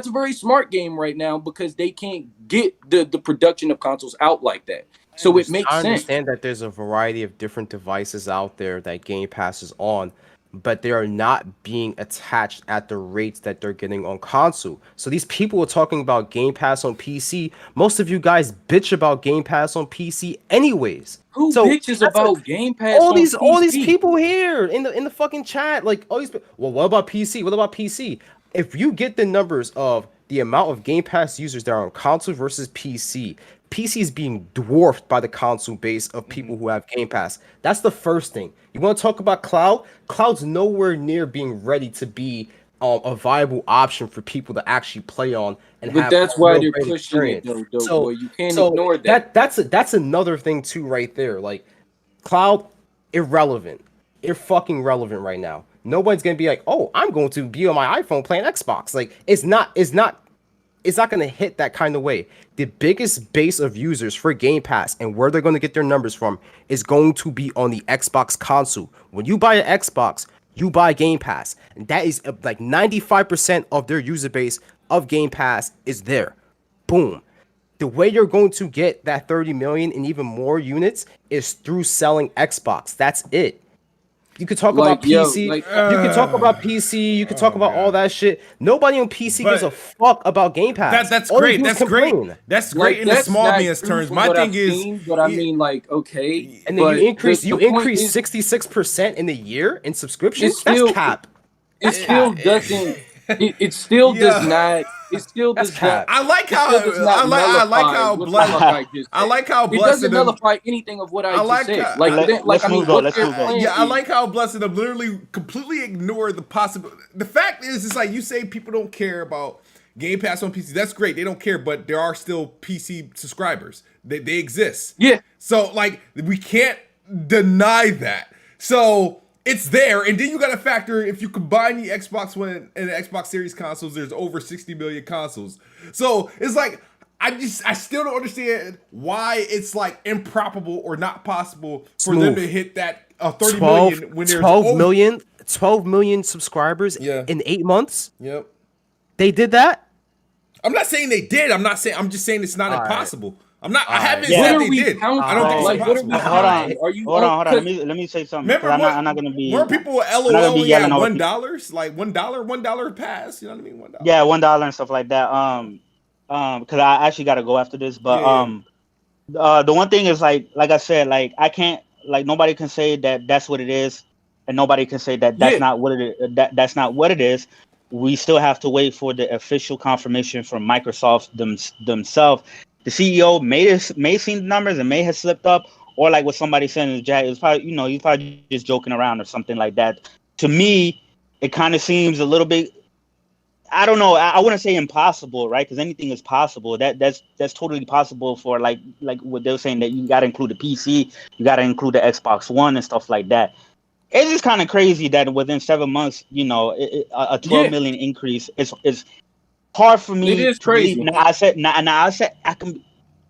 very smart game right now, because they can't get the production of consoles out like that. So it makes sense. I understand that there's a variety of different devices out there that Game Pass is on, but they are not being attached at the rates that they're getting on console. So these people are talking about Game Pass on PC. Most of you guys bitch about Game Pass on PC anyways. Who bitches about Game Pass on PC? All these people here in the fucking chat, like all these. Well, what about PC? What about PC? If you get the numbers of the amount of Game Pass users that are on console versus PC, PC is being dwarfed by the console base of people who have Game Pass. That's the first thing. You want to talk about cloud? Cloud's nowhere near being ready to be a viable option for people to actually play on and have. But that's why they're pushing it, though. So you can't ignore that. That's another thing too, right there. Like cloud, irrelevant. They're fucking relevant right now. Nobody's gonna be like, oh, I'm going to be on my iPhone playing Xbox. Like it's not going to hit that kind of way. The biggest base of users for Game Pass and where they're going to get their numbers from is going to be on the Xbox console. When you buy an Xbox, you buy Game Pass. And that is like 95% of their user base of Game Pass is there. Boom. The way you're going to get that 30 million and even more units is through selling Xbox. That's it. You could talk about PC. You could talk about PC. You could talk about all that shit. Nobody on PC gives a fuck about Game Pass. That's great. That's great. That's great in the small man's terms. My thing is, but I mean, like, okay. And then you increase 66% in the year in subscriptions. That's cap. It still doesn't. It still does not. It still does not. I like how blessed. It doesn't nullify anything of what I just said. Let's move on. Yeah, I like how blessed them literally completely ignore the possible. The fact is, it's like you say people don't care about Game Pass on PC. That's great. They don't care, but there are still PC subscribers. They exist. Yeah. So like we can't deny that. So it's there, and then you got to factor if you combine the Xbox One and the Xbox Series consoles, there's over 60 million consoles. So it's like I still don't understand why it's like improbable or not possible for them to hit that 30 million when there's 12 million subscribers in 8 months. Yep, they did that. I'm not saying they did. I'm just saying it's not impossible. I'm not. I Alright. haven't Yeah. said What are they we did. counting? I don't think it's Like, what are we impossible. Hold on. counting? Are you Hold on. 'cause- Let me say something. Remember 'Cause what? I'm not gonna be. Weren't people were I'm not gonna be LOL yelling at over $1? Like $1 pass. You know what I mean? $1. Yeah, $1 and stuff like that. Because I actually got to go after this, but the one thing is like I said, like I can't, like nobody can say that that's what it is, and nobody can say that that's Yeah. not what it is. That's not what it is. We still have to wait for the official confirmation from Microsoft themselves. The CEO may have seen the numbers and may have slipped up, or like what somebody said in the chat, it was probably he's probably just joking around or something like that. To me, it kind of seems a little bit. I don't know. I wouldn't say impossible, right? Because anything is possible. That's totally possible for like what they're saying, that you got to include the PC, you got to include the Xbox One and stuff like that. It's just kind of crazy that within 7 months, a 12 Yeah. million increase is hard for It me is to believe. crazy. Now I said I can.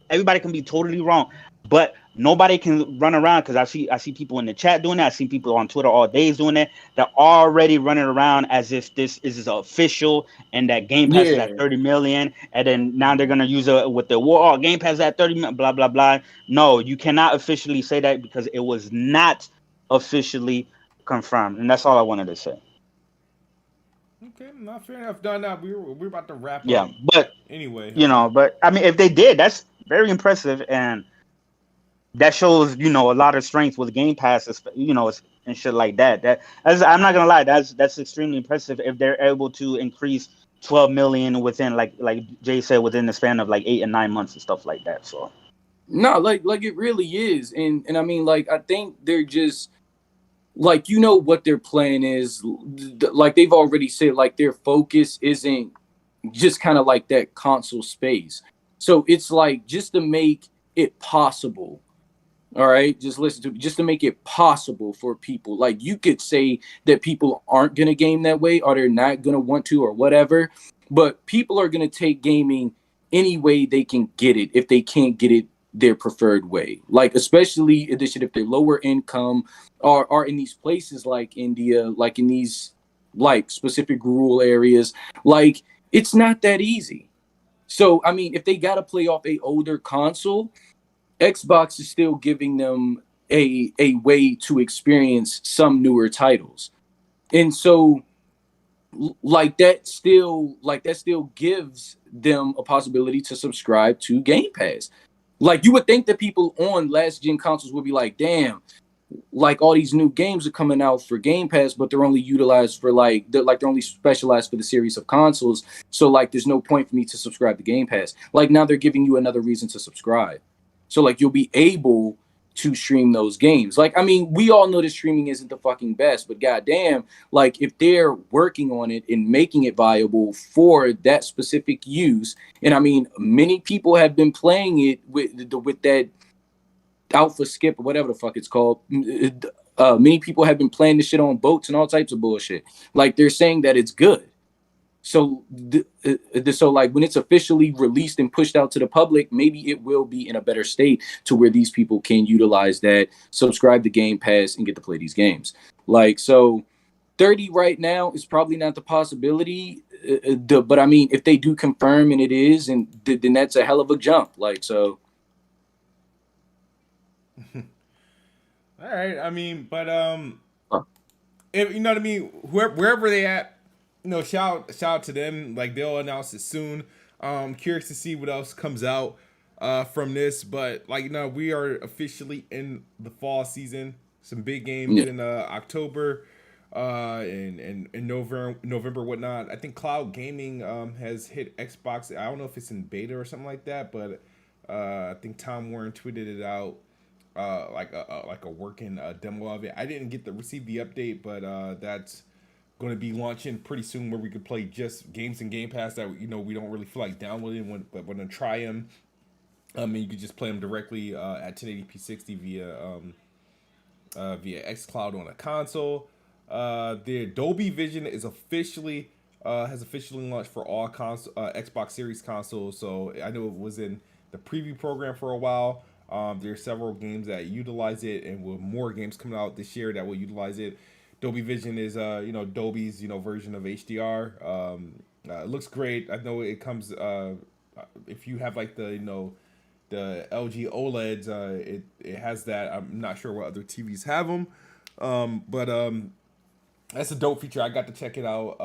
Everybody can be totally wrong, but nobody can run around, because I see people in the chat doing that. I see people on Twitter all days doing that. They're already running around as if this is official and that Game Pass is Yeah. at 30 million, and then now they're gonna use it with the war. Oh, Game Pass is at 30 million, blah blah blah. No, you cannot officially say that because it was not officially confirmed, and that's all I wanted to say. Okay, not fair enough. No, we're about to wrap Yeah, up but anyway. but I mean, if they did, that's very impressive, and that shows a lot of strength with Game Pass, and shit like that. I'm not gonna lie, that's extremely impressive if they're able to increase 12 million within, like Jay said, within the span of like 8 and 9 months and stuff like that. So No, like it really is. And I mean, like, I think they're just like, what their plan is. Like, they've already said, like, their focus isn't just kind of like that console space. So it's like, just to make it possible. All right, just listen to me. Just to make it possible for people. Like, you could say that people aren't gonna game that way, or they're not gonna want to, or whatever. But people are gonna take gaming any way they can get it if they can't get it their preferred way. Like, especially if they're lower income, or are in these places like India, like in these like specific rural areas. Like, it's not that easy. So I mean, if they gotta play off a older console, Xbox is still giving them a way to experience some newer titles. And so that still gives them a possibility to subscribe to Game Pass. Like, you would think that people on last gen consoles would be like, damn, like all these new games are coming out for Game Pass, but they're only utilized for they're only specialized for the series of consoles. So like, there's no point for me to subscribe to Game Pass. Like, now they're giving you another reason to subscribe. So like, you'll be able to stream those games. Like, I mean, we all know that streaming isn't the fucking best, but goddamn, like, if they're working on it and making it viable for that specific use, and I mean, many people have been playing it with that alpha skip or whatever the fuck it's called. Many people have been playing this shit on boats and all types of bullshit. Like, they're saying that it's good. So, so like, when it's officially released and pushed out to the public, maybe it will be in a better state to where these people can utilize that, subscribe to Game Pass, and get to play these games. Like, so 30 right now is probably not the possibility. But I mean, if they do confirm and it is, and then that's a hell of a jump. Like, so. All right. I mean, but Huh. if, you know what I mean, wherever they at, shout out to them. Like, they'll announce it soon. Curious to see what else comes out from this, but like, we are officially in the fall season. Some big games in October, and November, whatnot. I think Cloud Gaming has hit Xbox. I don't know if it's in beta or something like that, but I think Tom Warren tweeted it out. Like a working demo of it. I didn't get to receive the update, but that's going to be launching pretty soon, where we could play just games in Game Pass that we don't really feel like downloading, but want to try them. And you could just play them directly at 1080p 60 via xCloud on a console. The Dolby Vision is officially has officially launched for all Xbox Series consoles. So I know it was in the preview program for a while. There are several games that utilize it, and with more games coming out this year that will utilize it. Dolby Vision is Dolby's version of HDR. It looks great. I know it comes if you have like the the LG OLEDs. It has that. I'm not sure what other TVs have them, but that's a dope feature. I got to check it out.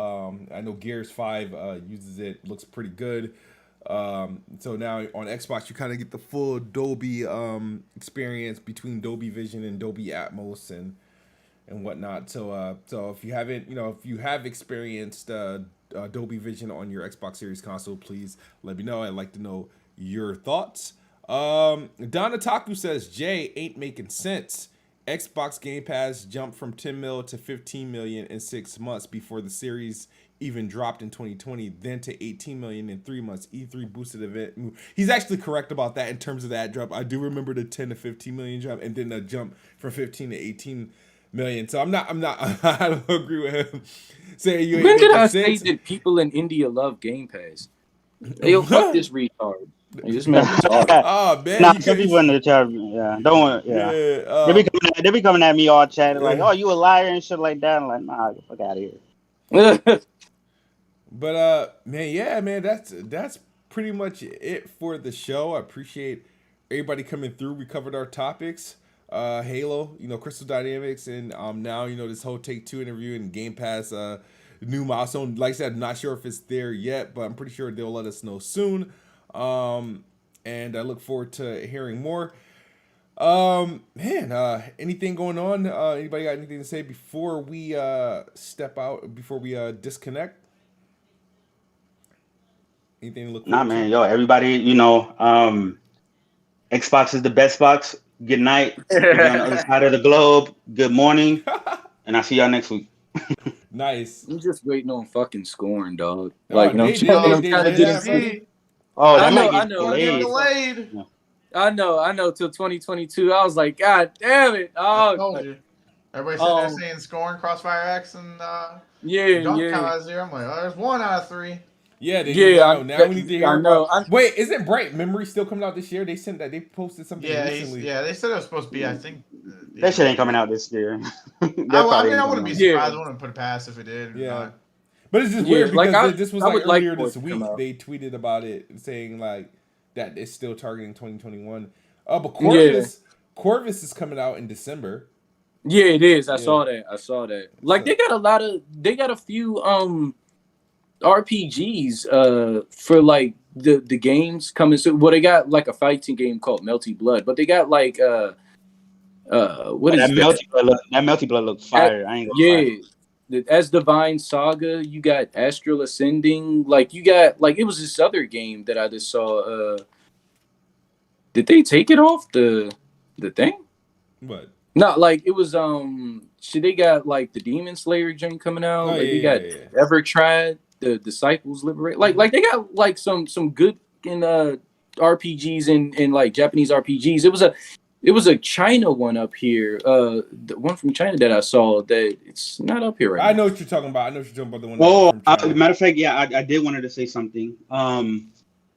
I know Gears 5 uses it. Looks pretty good. So now on Xbox, you kind of get the full Dolby experience between Dolby Vision and Dolby Atmos and whatnot. So if you haven't, if you have experienced Dolby Vision on your Xbox Series console, please let me know. I'd like to know your thoughts. Donataku says Jay ain't making sense. Xbox Game Pass jumped from 10 mil to 15 million in 6 months before the series even dropped in 2020, then to 18 million in 3 months. E3 boosted event. He's actually correct about that in terms of that drop. I do remember the 10 to 15 million jump and then a jump from 15 to 18 million. So I'm not I don't agree with him saying you ain't When did making I sense. say that people in India love Game Pass? Yo, fuck this retard. Like, this man retarded. Oh man, Nah, you some people in the chat, don't want, yeah. They be coming at me all chatting like, "Oh, you a liar" and shit like that. I'm like, nah, get the fuck out of here. But man, that's pretty much it for the show. I appreciate everybody coming through. We covered our topics. Halo, Crystal Dynamics, and now this whole Take-Two interview and Game Pass new Milestone. Like I said, I'm not sure if it's there yet, but I'm pretty sure they'll let us know soon. And I look forward to hearing more. Anything going on? Anybody got anything to say before we step out? Before we disconnect? Anything to look forward Nah, to? man, yo, everybody, Xbox is the best box. Good night. If you're on the other side of the globe, good morning, and I'll see y'all next week. Nice. I'm just waiting on fucking scoring, dog. Oh, Like, they I'm trying to did get that, it. Oh, that I know, might I get know. Get delayed. delayed. I know. Till 2022. I was like, God damn it! I Oh, told you. Everybody sitting there saying scoring Crossfire X and Dunk Count out 0. I'm like, oh, there's 1 out of 3. Yeah, they Yeah, now we need to hear I know. about. Wait, isn't Bright Memory still coming out this year? They sent that. They posted something Yeah, recently. they said it was supposed to be. I think That shit ain't coming out this year. I wouldn't be surprised. I wouldn't put it past if it did. Yeah. But it's just weird like, because this was I like would like earlier for it this to week. come out. They tweeted about it saying like that it's still targeting 2021. But Corvus is coming out in December. Yeah, it is. I saw that. Like, they got a few RPGs for like the games coming soon. Well, they got like a fighting game called Melty Blood, but they got like what is that? that? Melty Blood looks fire. I ain't gonna lie. As Divine Saga, you got Astral Ascending. Like, you got like, it was this other game that I just saw. Did they take it off the thing? What? Not like it was they got like the Demon Slayer game coming out. Oh, like they got Ever Tried, the Disciples Liberate. Like they got like some good in RPGs and like Japanese RPGs. It was a China one up here. The one from China that I saw that it's not up here right now. I know what you're talking about. The one. Oh, matter of fact, yeah, I did wanted to say something.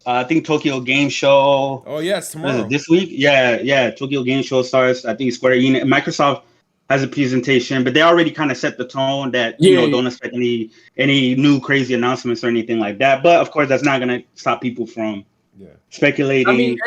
I think Tokyo Game Show. Oh yes, tomorrow. This week, yeah. Tokyo Game Show starts. I think Square Enix, Microsoft has a presentation, but they already kind of set the tone that don't expect any new crazy announcements or anything like that. But of course, that's not gonna stop people from speculating. I mean,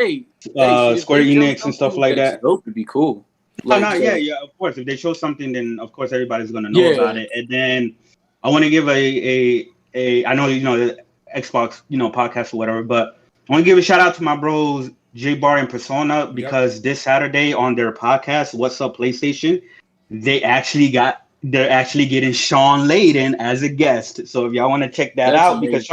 Square Enix and stuff like that. That would be cool. Like, yeah. Of course, if they show something, then of course everybody's gonna know about it. And then I want to give a I know the Xbox podcast or whatever, but I want to give a shout out to my bros J Bar and Persona because this Saturday on their podcast, What's Up PlayStation, they're actually getting Sean Layden as a guest. So if y'all want to check that out, amazing. Because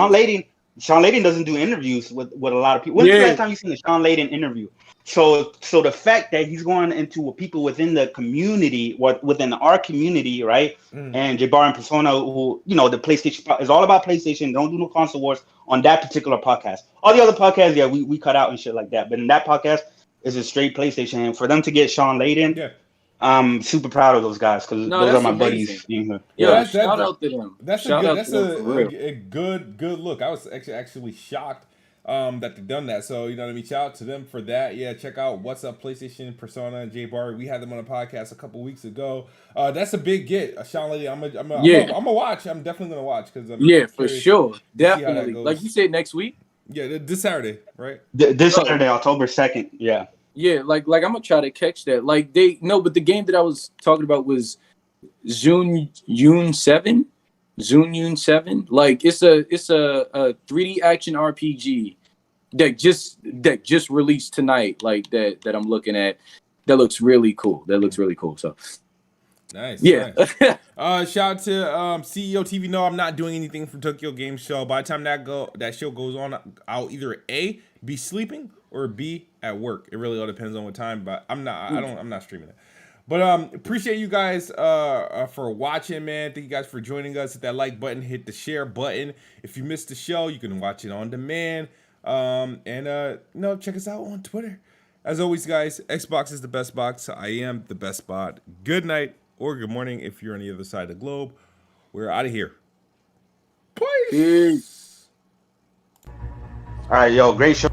Sean Layden doesn't do interviews with a lot of people. When's the last time you seen a Sean Layden interview? So the fact that he's going into people within the community, within our community, right? And Jabbar and Persona, who the PlayStation is all about PlayStation. Don't do no console wars on that particular podcast. All the other podcasts, we cut out and shit like that. But in that podcast, it's a straight PlayStation. And for them to get Sean Layden, I'm super proud of those guys because those are my buddies. Shout out to them. That's a good look. I was actually shocked that they've done that. So you know what I mean. Shout out to them for that. Yeah, check out What's Up PlayStation, Persona, and J Bar. We had them on a podcast a couple weeks ago. That's a big get. Sean Lady, I'm gonna watch. I'm definitely gonna watch because for sure, definitely. Like you said, next week. Yeah, this Saturday, right? This Saturday, October 2nd. Yeah. Yeah, like I'm gonna try to catch that. Like but the game that I was talking about was Zune 7. Zune 7. Like it's a 3D action RPG that just released tonight. Like that I'm looking at. That looks really cool. So Nice. yeah. Nice. Shout out to CEO TV. No, I'm not doing anything from Tokyo Game Show. By the time that show goes on, I'll either A, be sleeping, or B, at work. It really all depends on what time. But I'm not streaming it. But appreciate you guys for watching, man. Thank you guys for joining us. Hit that like button, hit the share button. If you missed the show, you can watch it on demand. Check us out on Twitter. As always, guys, Xbox is the best box. I am the best bot. Good night or good morning if you're on the other side of the globe. We're out of here. Peace. Peace. All right, yo, great show.